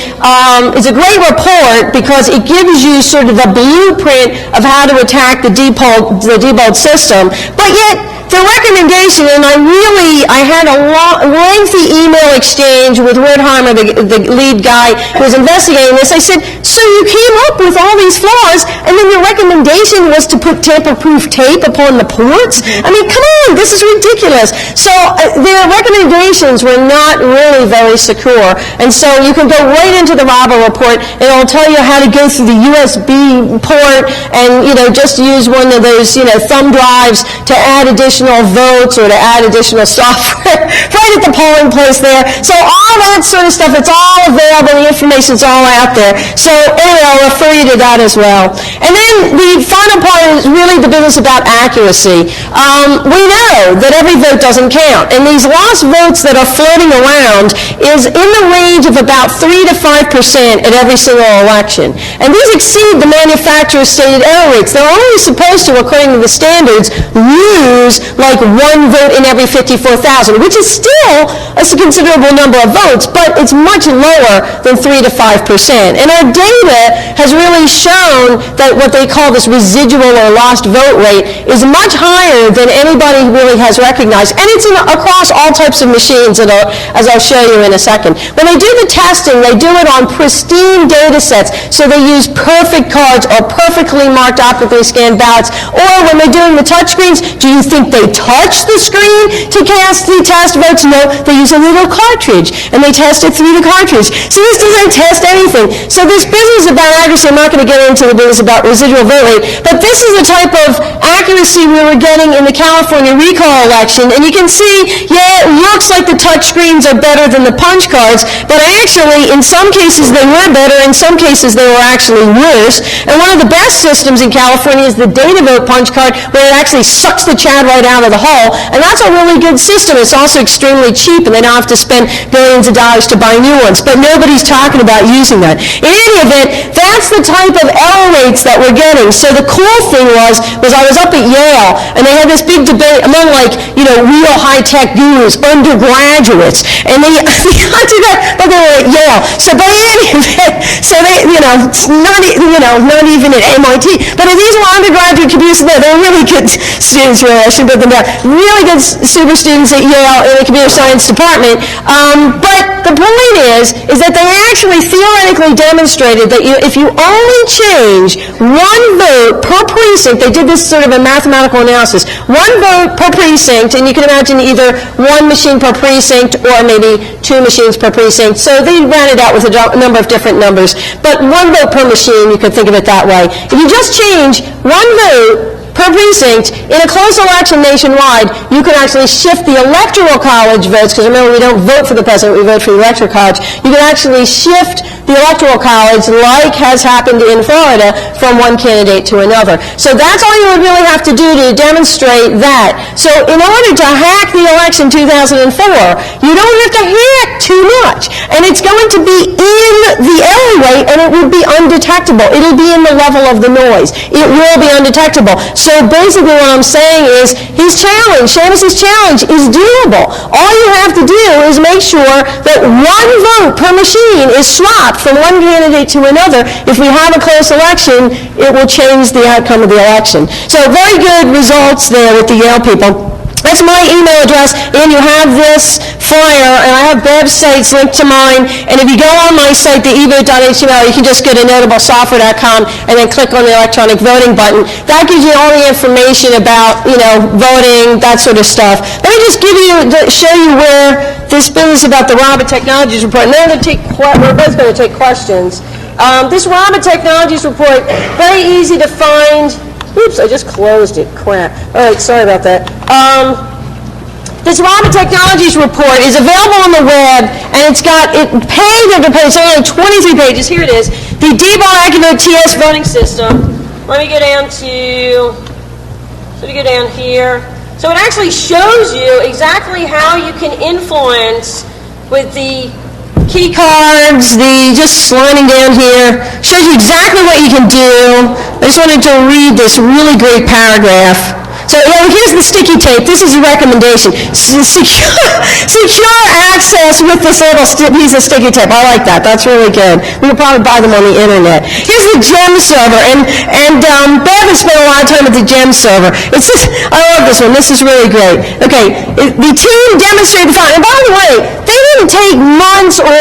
It's a great report because it gives you sort of the blueprint of how to attack the Diebold system, but yet the recommendation, and I had a lengthy email exchange with Wertheimer, the lead guy who was investigating this. I said, so you came up with all these flaws, and then your recommendation was to put tamper-proof tape upon the ports? I mean, come on, this is ridiculous. So their recommendations were not really very secure, and so you can go right into the RABA report, and it'll tell you how to go through the USB port and, just use one of those, thumb drives to add additional votes or to add additional software right at the polling place there. So all that sort of stuff, it's all available, the information's all out there. So anyway, I'll refer you to that as well. And then the final part is really the business about accuracy. We know that every vote doesn't count, and these lost votes that are floating around is in the range of about 3 to 5% at every single election. And these exceed the manufacturer's stated error rates. They're only supposed to, according to the standards, lose like 1 vote in every 54,000, which is still a considerable number of votes, but it's much lower than 3 to 5%. And our data has really shown that what they call this residual or lost vote rate is much higher than anybody really has recognized. And it's across all types of machines, as I'll show you in a second. When they do the testing, they do it on pristine data sets, so they use perfect cards or perfectly marked optically scanned ballots. Or when they're doing the touch screens, do you think they touch the screen to cast the test votes? No, they use a little cartridge, and they test it through the cartridge. So this doesn't test anything. So this business about accuracy, I'm not going to get into the business about residual vote rate, but this is the type of accuracy we were getting in the California recall election. And you can see, yeah, it looks like the touch screens are better than the punch cards, but actually, in some cases, they were better. In some cases, they were actually worse. And one of the best systems in California is the data vote punch card, where it actually sucks the Chad right out of the hole. And that's a really good system. It's also extremely cheap, and they don't have to spend billions of dollars to buy new ones. But nobody's talking about using that. In any event, that's the type of error rates that we're getting. So the cool thing was I was up at Yale, and they had this big debate among, real high-tech gurus, undergraduates, and they got to that, but they were at Yale. So by any event, so they, it's not even at MIT, but these were undergraduate computers there. They were really good students, really. I should put them down. Really good super students at Yale in the computer science department. But the point is that they actually theoretically demonstrated that if you only change 1 vote per precinct, they did this sort of a mathematical analysis, 1 vote per precinct, and you can imagine either 1 machine per precinct or maybe 2 machines per precinct. So they ran it out with a number of different numbers. But 1 vote per machine, you could think of it that way. If you just change 1 vote per precinct in a close election nationwide, you can actually shift the electoral college votes, because remember, we don't vote for the president, we vote for the electoral college. You can actually shift the electoral college, like has happened in Florida, from one candidate to another. So that's all you would really have to do to demonstrate that. So in order to hack the election 2004, you don't have to hack too much. And it's going to be in the error rate, and it would be undetectable. It'll be in the level of the noise. It will be undetectable. So basically what I'm saying is his challenge, Seamus's challenge, is doable. All you have to do is make sure that 1 vote per machine is swapped from one candidate to another. If we have a close election, it will change the outcome of the election. So very good results there with the Yale people. That's my email address, and you have this flyer, and I have Bev's sites linked to mine, and if you go on my site, the evote.html, you can just go to notablesoftware.com and then click on the electronic voting button. That gives you all the information about, voting, that sort of stuff. Let me just show you where this business about the RABA Technologies report, and then we're both going to take questions. This RABA Technologies report, very easy to find. Oops, I just closed it. Crap. All right, sorry about that. This RABA Technologies report is available on the web, and it's got page after page. It's only 23 pages. Here it is. The D-Bar AccuVote TS voting system. Let me go down here. So it actually shows you exactly how you can influence with the key cards, just sliding down here, shows you exactly what you can do. I just wanted to read this really great paragraph. So here's the sticky tape. This is a recommendation. Secure access with this little piece of sticky tape. I like that. That's really good. We could probably buy them on the internet. Here's the GEM server, and Bev has spent a lot of time with the GEM server. I love this one. This is really great. Okay, the team demonstrated the following. And by the way, they didn't take months or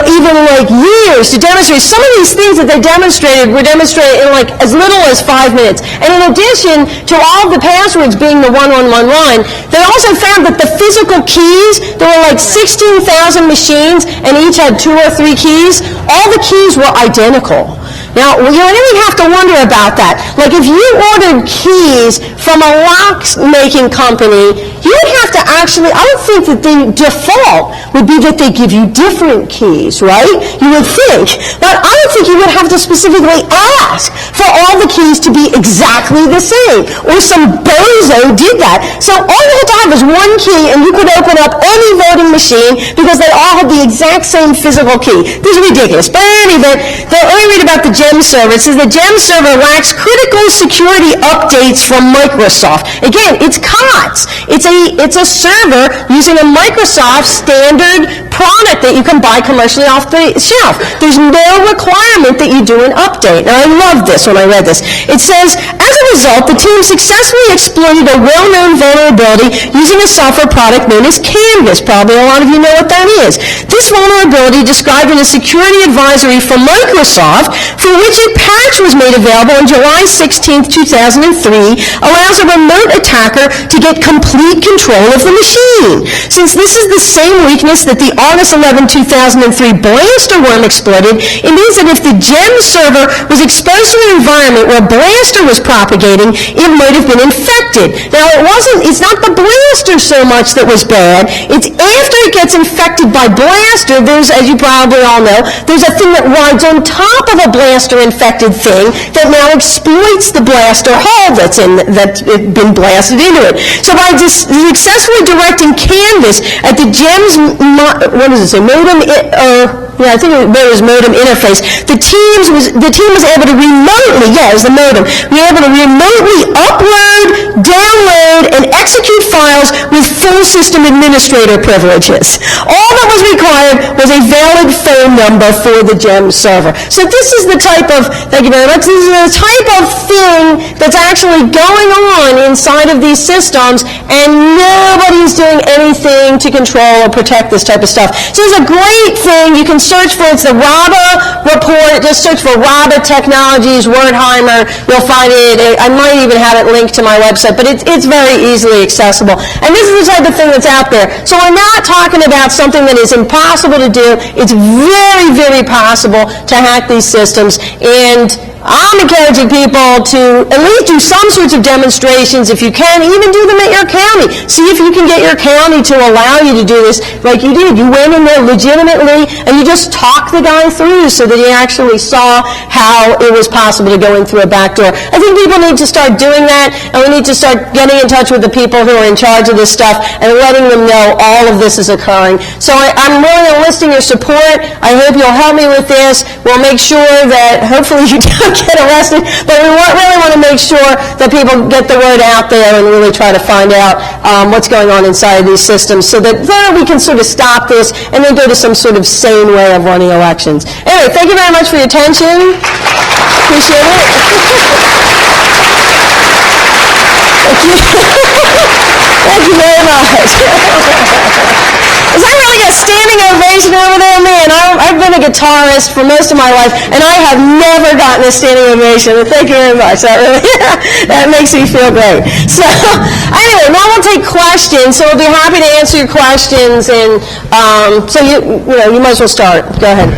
even like years to demonstrate. Some of these things that they demonstrated were demonstrated in like as little as 5 minutes. And in addition to all of the passwords being the 1111, they also found that the physical keys, there were like 16,000 machines and each had 2 or 3 keys. All the keys were identical. Now, you really have to wonder about that. Like if you ordered keys from a lock-making company, you would have to actually, I would think that the default would be that they give you different keys, right? You would think. But I would think you would have to specifically ask for all the keys to be exactly the same. Or some bozo did that. So all you had to have was one key and you could open up any voting machine because they all had the exact same physical key. This is ridiculous. But anyway, let me read about the GEM server. It says the GEM server lacks critical security updates from Microsoft. Again, it's COTS. It's a server using a Microsoft standard product that you can buy commercially off the shelf. There's no requirement that you do an update. Now, I love this when I read this. It says, as a result, the team successfully exploited a well-known vulnerability using a software product known as Canvas. Probably a lot of you know what that is. This vulnerability, described in a security advisory from Microsoft, for which a patch was made available on July 16, 2003, allows a remote attacker to get complete control of the machine. Since this is the same weakness that the August 11, 2003 Blaster worm exploited, it means that if the GEM server was exposed to an environment where Blaster was propagating, it might have been infected. Now, it's not the Blaster so much that was bad. It's after it gets infected by Blaster, there's, as you probably all know, there's a thing that rides on top of a Blaster-infected thing that now exploits the Blaster hull that's been blasted into it. So by successfully directing Canvas at the GEM's modem, I think it was modem interface, the team was able to remotely, it was the modem, be able to remotely upload, download, and execute files with full system administrator privileges. All that was required was a valid phone number for the GEM server. So this is the type of, thank you very much, this is the type of thing that's actually going on inside of these systems, and nobody's doing anything to control or protect this type of stuff. So it's a great thing. You can search for, it's the RABA report, just search for RABA Technologies, Wertheimer, you'll find it. I might even have it linked to my website, but it's very easily accessible. And this is the type of thing that's out there. So we're not talking about something that is impossible to do. It's very, very possible to hack these systems, and I'm encouraging people to at least do some sorts of demonstrations if you can, even do them at your county. See if you can get your county to allow you to do this like you did. You went in there legitimately and you just talked the guy through so that he actually saw how it was possible to go in through a back door. I think people need to start doing that, and we need to start getting in touch with the people who are in charge of this stuff and letting them know all of this is occurring. So I'm really enlisting your support. I hope you'll help me with this. We'll make sure that hopefully you don't get arrested, but we really want to make sure that people get the word out there and really try to find out what's going on inside of these systems so that then we can sort of stop this and then go to some sort of sane way of running elections. Anyway, thank you very much for your attention. Appreciate it. Thank you. Thank you very much. Is that really a standing ovation over there? Man, I've been a guitarist for most of my life, and I have never gotten a standing ovation. Thank you very much. That makes me feel great. So, anyway, now we'll take questions. So we'll be happy to answer your questions, and so you might as well start. Go ahead.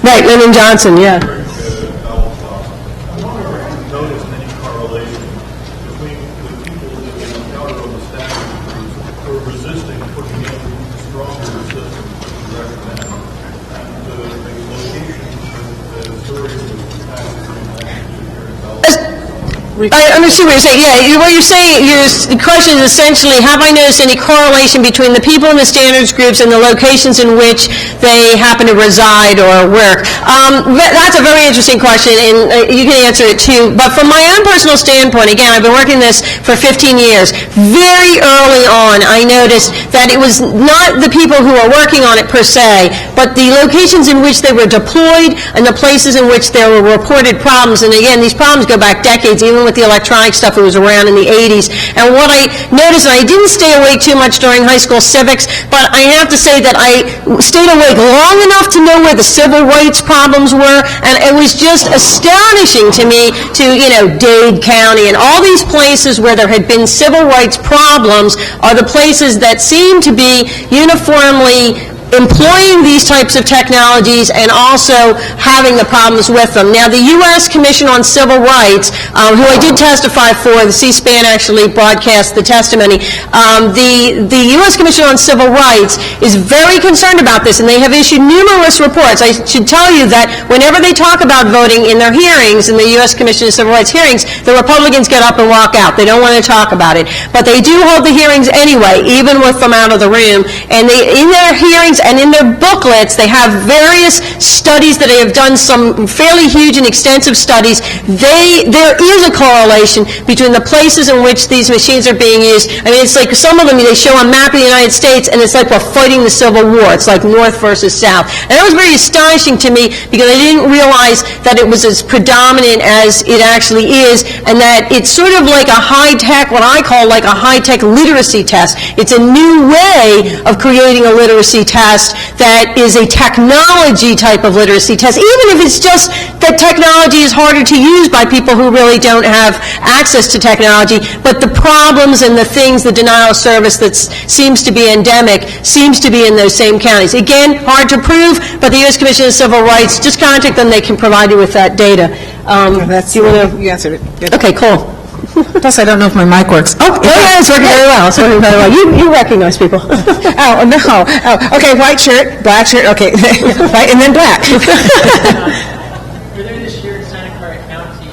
Right, Lyndon Johnson, yeah. I understand what you're saying. Yeah, what you're saying, the question is essentially, have I noticed any correlation between the people in the standards groups and the locations in which they happen to reside or work? That's a very interesting question, and you can answer it too. But from my own personal standpoint, again, I've been working this for 15 years. Very early on, I noticed that it was not the people who are working on it per se, but the locations in which they were deployed and the places in which there were reported problems. And again, these problems go back decades, even with the electronic stuff that was around in the 80s. And what I noticed, and I didn't stay awake too much during high school civics, but I have to say that I stayed awake long enough to know where the civil rights problems were, and it was just astonishing to me to, Dade County and all these places where there had been civil rights problems are the places that seem to be uniformly employing these types of technologies and also having the problems with them. Now, the U.S. Commission on Civil Rights, who I did testify for, the C-SPAN actually broadcast the testimony, the U.S. Commission on Civil Rights is very concerned about this, and they have issued numerous reports. I should tell you that whenever they talk about voting in their hearings, in the U.S. Commission on Civil Rights hearings, the Republicans get up and walk out. They don't want to talk about it. But they do hold the hearings anyway, even with them out of the room, and in their hearings and in their booklets, they have various studies that they have done, some fairly huge and extensive studies. There is a correlation between the places in which these machines are being used. I mean, it's like some of them, they show a map of the United States, and it's like we're fighting the Civil War. It's like North versus South. And that was very astonishing to me because I didn't realize that it was as predominant as it actually is, and that it's sort of like a high-tech, what I call like a high-tech literacy test. It's a new way of creating a literacy test that is a technology type of literacy test, even if it's just that technology is harder to use by people who really don't have access to technology, but the problems and the things, the denial of service that seems to be endemic, seems to be in those same counties. Again, hard to prove, but the U.S. Commission on Civil Rights, just contact them, they can provide you with that data. You answered it. Good. Okay, cool. Plus, I don't know if my mic works. Oh, yeah, it's working very well. It's working very well. You recognize people. Oh, no. Oh, okay, white shirt, black shirt, okay. White and then black. Earlier this year in Santa Clara County,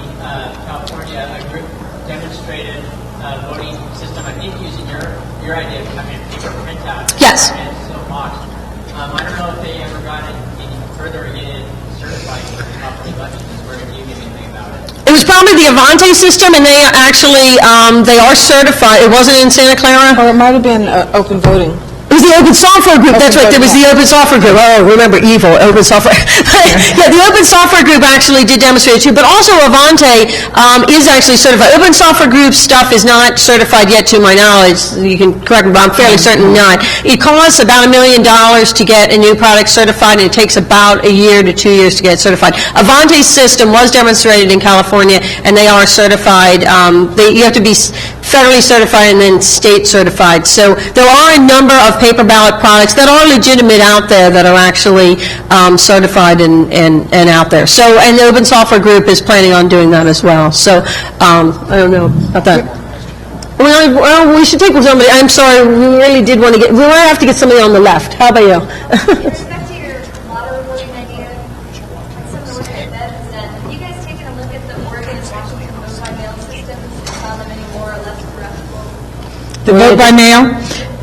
California, a group demonstrated a voting system, I think using your idea of having a paper printout. Yes. And still boxed. I don't know if they ever got it any further to get it certified for properly elections. Where do you get anything about it? It was probably the Avante system, and they actually, they are certified. It wasn't in Santa Clara? Or it might have been open voting. It was the Open Software Group, that's right, there was the Open Software Group. Oh, remember, evil, Open Software. Yeah, the Open Software Group actually did demonstrate it too, but also Avante is actually certified. Open Software Group stuff is not certified yet to my knowledge. You can correct me, but I'm fairly certain not. It costs about $1 million to get a new product certified, and it takes about a year to 2 years to get it certified. Avante's system was demonstrated in California, and they are certified. You have to be federally certified and then state certified. So there are a number of paper ballot products that are legitimate out there that are actually certified and out there. So, and the Open Software Group is planning on doing that as well. So, I don't know about that. Well, we should take somebody. I'm sorry, we really did want to get, we might have to get somebody on the left. How about you? With respect to your motto voting idea, some of the work that Bev has done, have you guys taken a look at the Oregon and Washington vote by mail systems and found them any more or less corruptible? The vote by mail?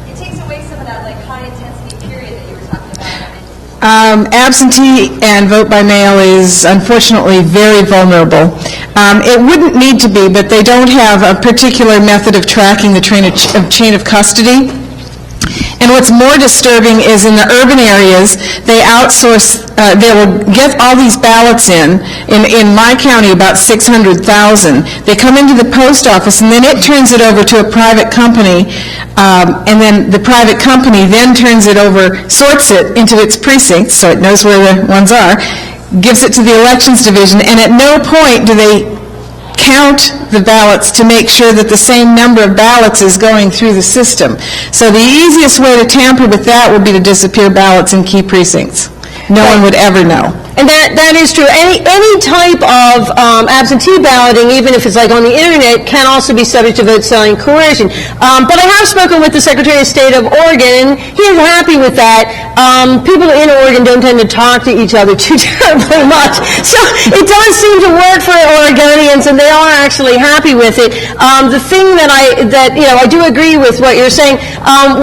It takes away some of that like high intensity period that you were talking about. Absentee and vote by mail is unfortunately very vulnerable. It wouldn't need to be, but they don't have a particular method of tracking the chain of custody. And what's more disturbing is in the urban areas, they outsource, they will get all these ballots in my county, about 600,000. They come into the post office, and then it turns it over to a private company, and then the private company then turns it over, sorts it into its precincts, so it knows where the ones are, gives it to the elections division, and at no point do they count the ballots to make sure that the same number of ballots is going through the system. So the easiest way to tamper with that would be to disappear ballots in key precincts. No one would ever know. And that is true. Any type of absentee balloting, even if it's like on the internet, can also be subject to vote selling coercion. But I have spoken with the Secretary of State of Oregon, and he is happy with that. People in Oregon don't tend to talk to each other too terribly much, so it does seem to work for Oregonians, and they are actually happy with it. The thing that I do agree with what you're saying.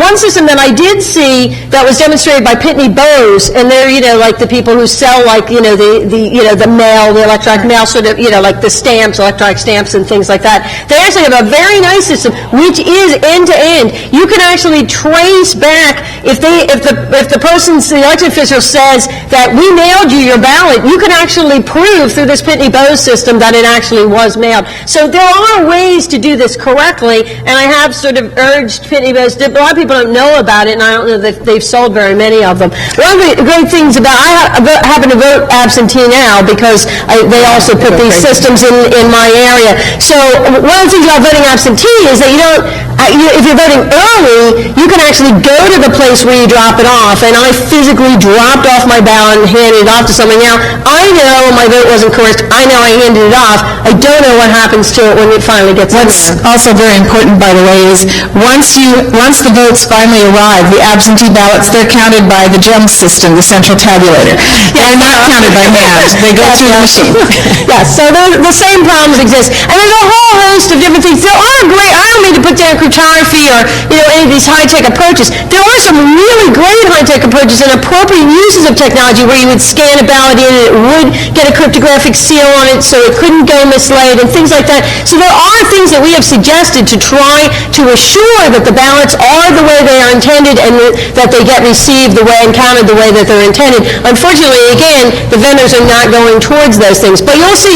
One system that I did see that was demonstrated by Pitney Bowes, and they're like the people who sell the mail, the electronic mail, sort of like the stamps, electronic stamps, and things like that. They actually have a very nice system which is end to end. You can actually trace back if the the election official says that we mailed you your ballot, you can actually prove through this Pitney Bowes system that it actually was mailed. So there are ways to do this correctly, and I have sort of urged Pitney Bowes. A lot of people don't know about it, and I don't know that they've sold very many of them. One of the great things about I happen to vote absentee now because they also put these systems in my area. So one of the things about voting absentee is that you don't. If you're voting early, you can actually go to the place where you drop it off, and I physically dropped off my ballot and handed it off to somebody. Now, I know my vote wasn't coerced. I know I handed it off. I don't know what happens to it when it finally gets in What's there. also very important, by the way, is once the votes finally arrive, the absentee ballots, they're counted by the GEM system, the central tabulator. They're not counted by hand. They go through the machine. Yes, so the same problems exist. And there's a whole host of different things. There are great, I don't mean to put down cryptography or any of these high-tech approaches. There are some really great high-tech approaches and appropriate uses of technology where you would scan a ballot in and it would get a cryptographic seal on it so it couldn't go mislaid and things like that. So there are things that we have suggested to try to assure that the ballots are the way they are intended and that they get received the way and counted the way that they're intended. Unfortunately, again, the vendors are not going towards those things. But you'll see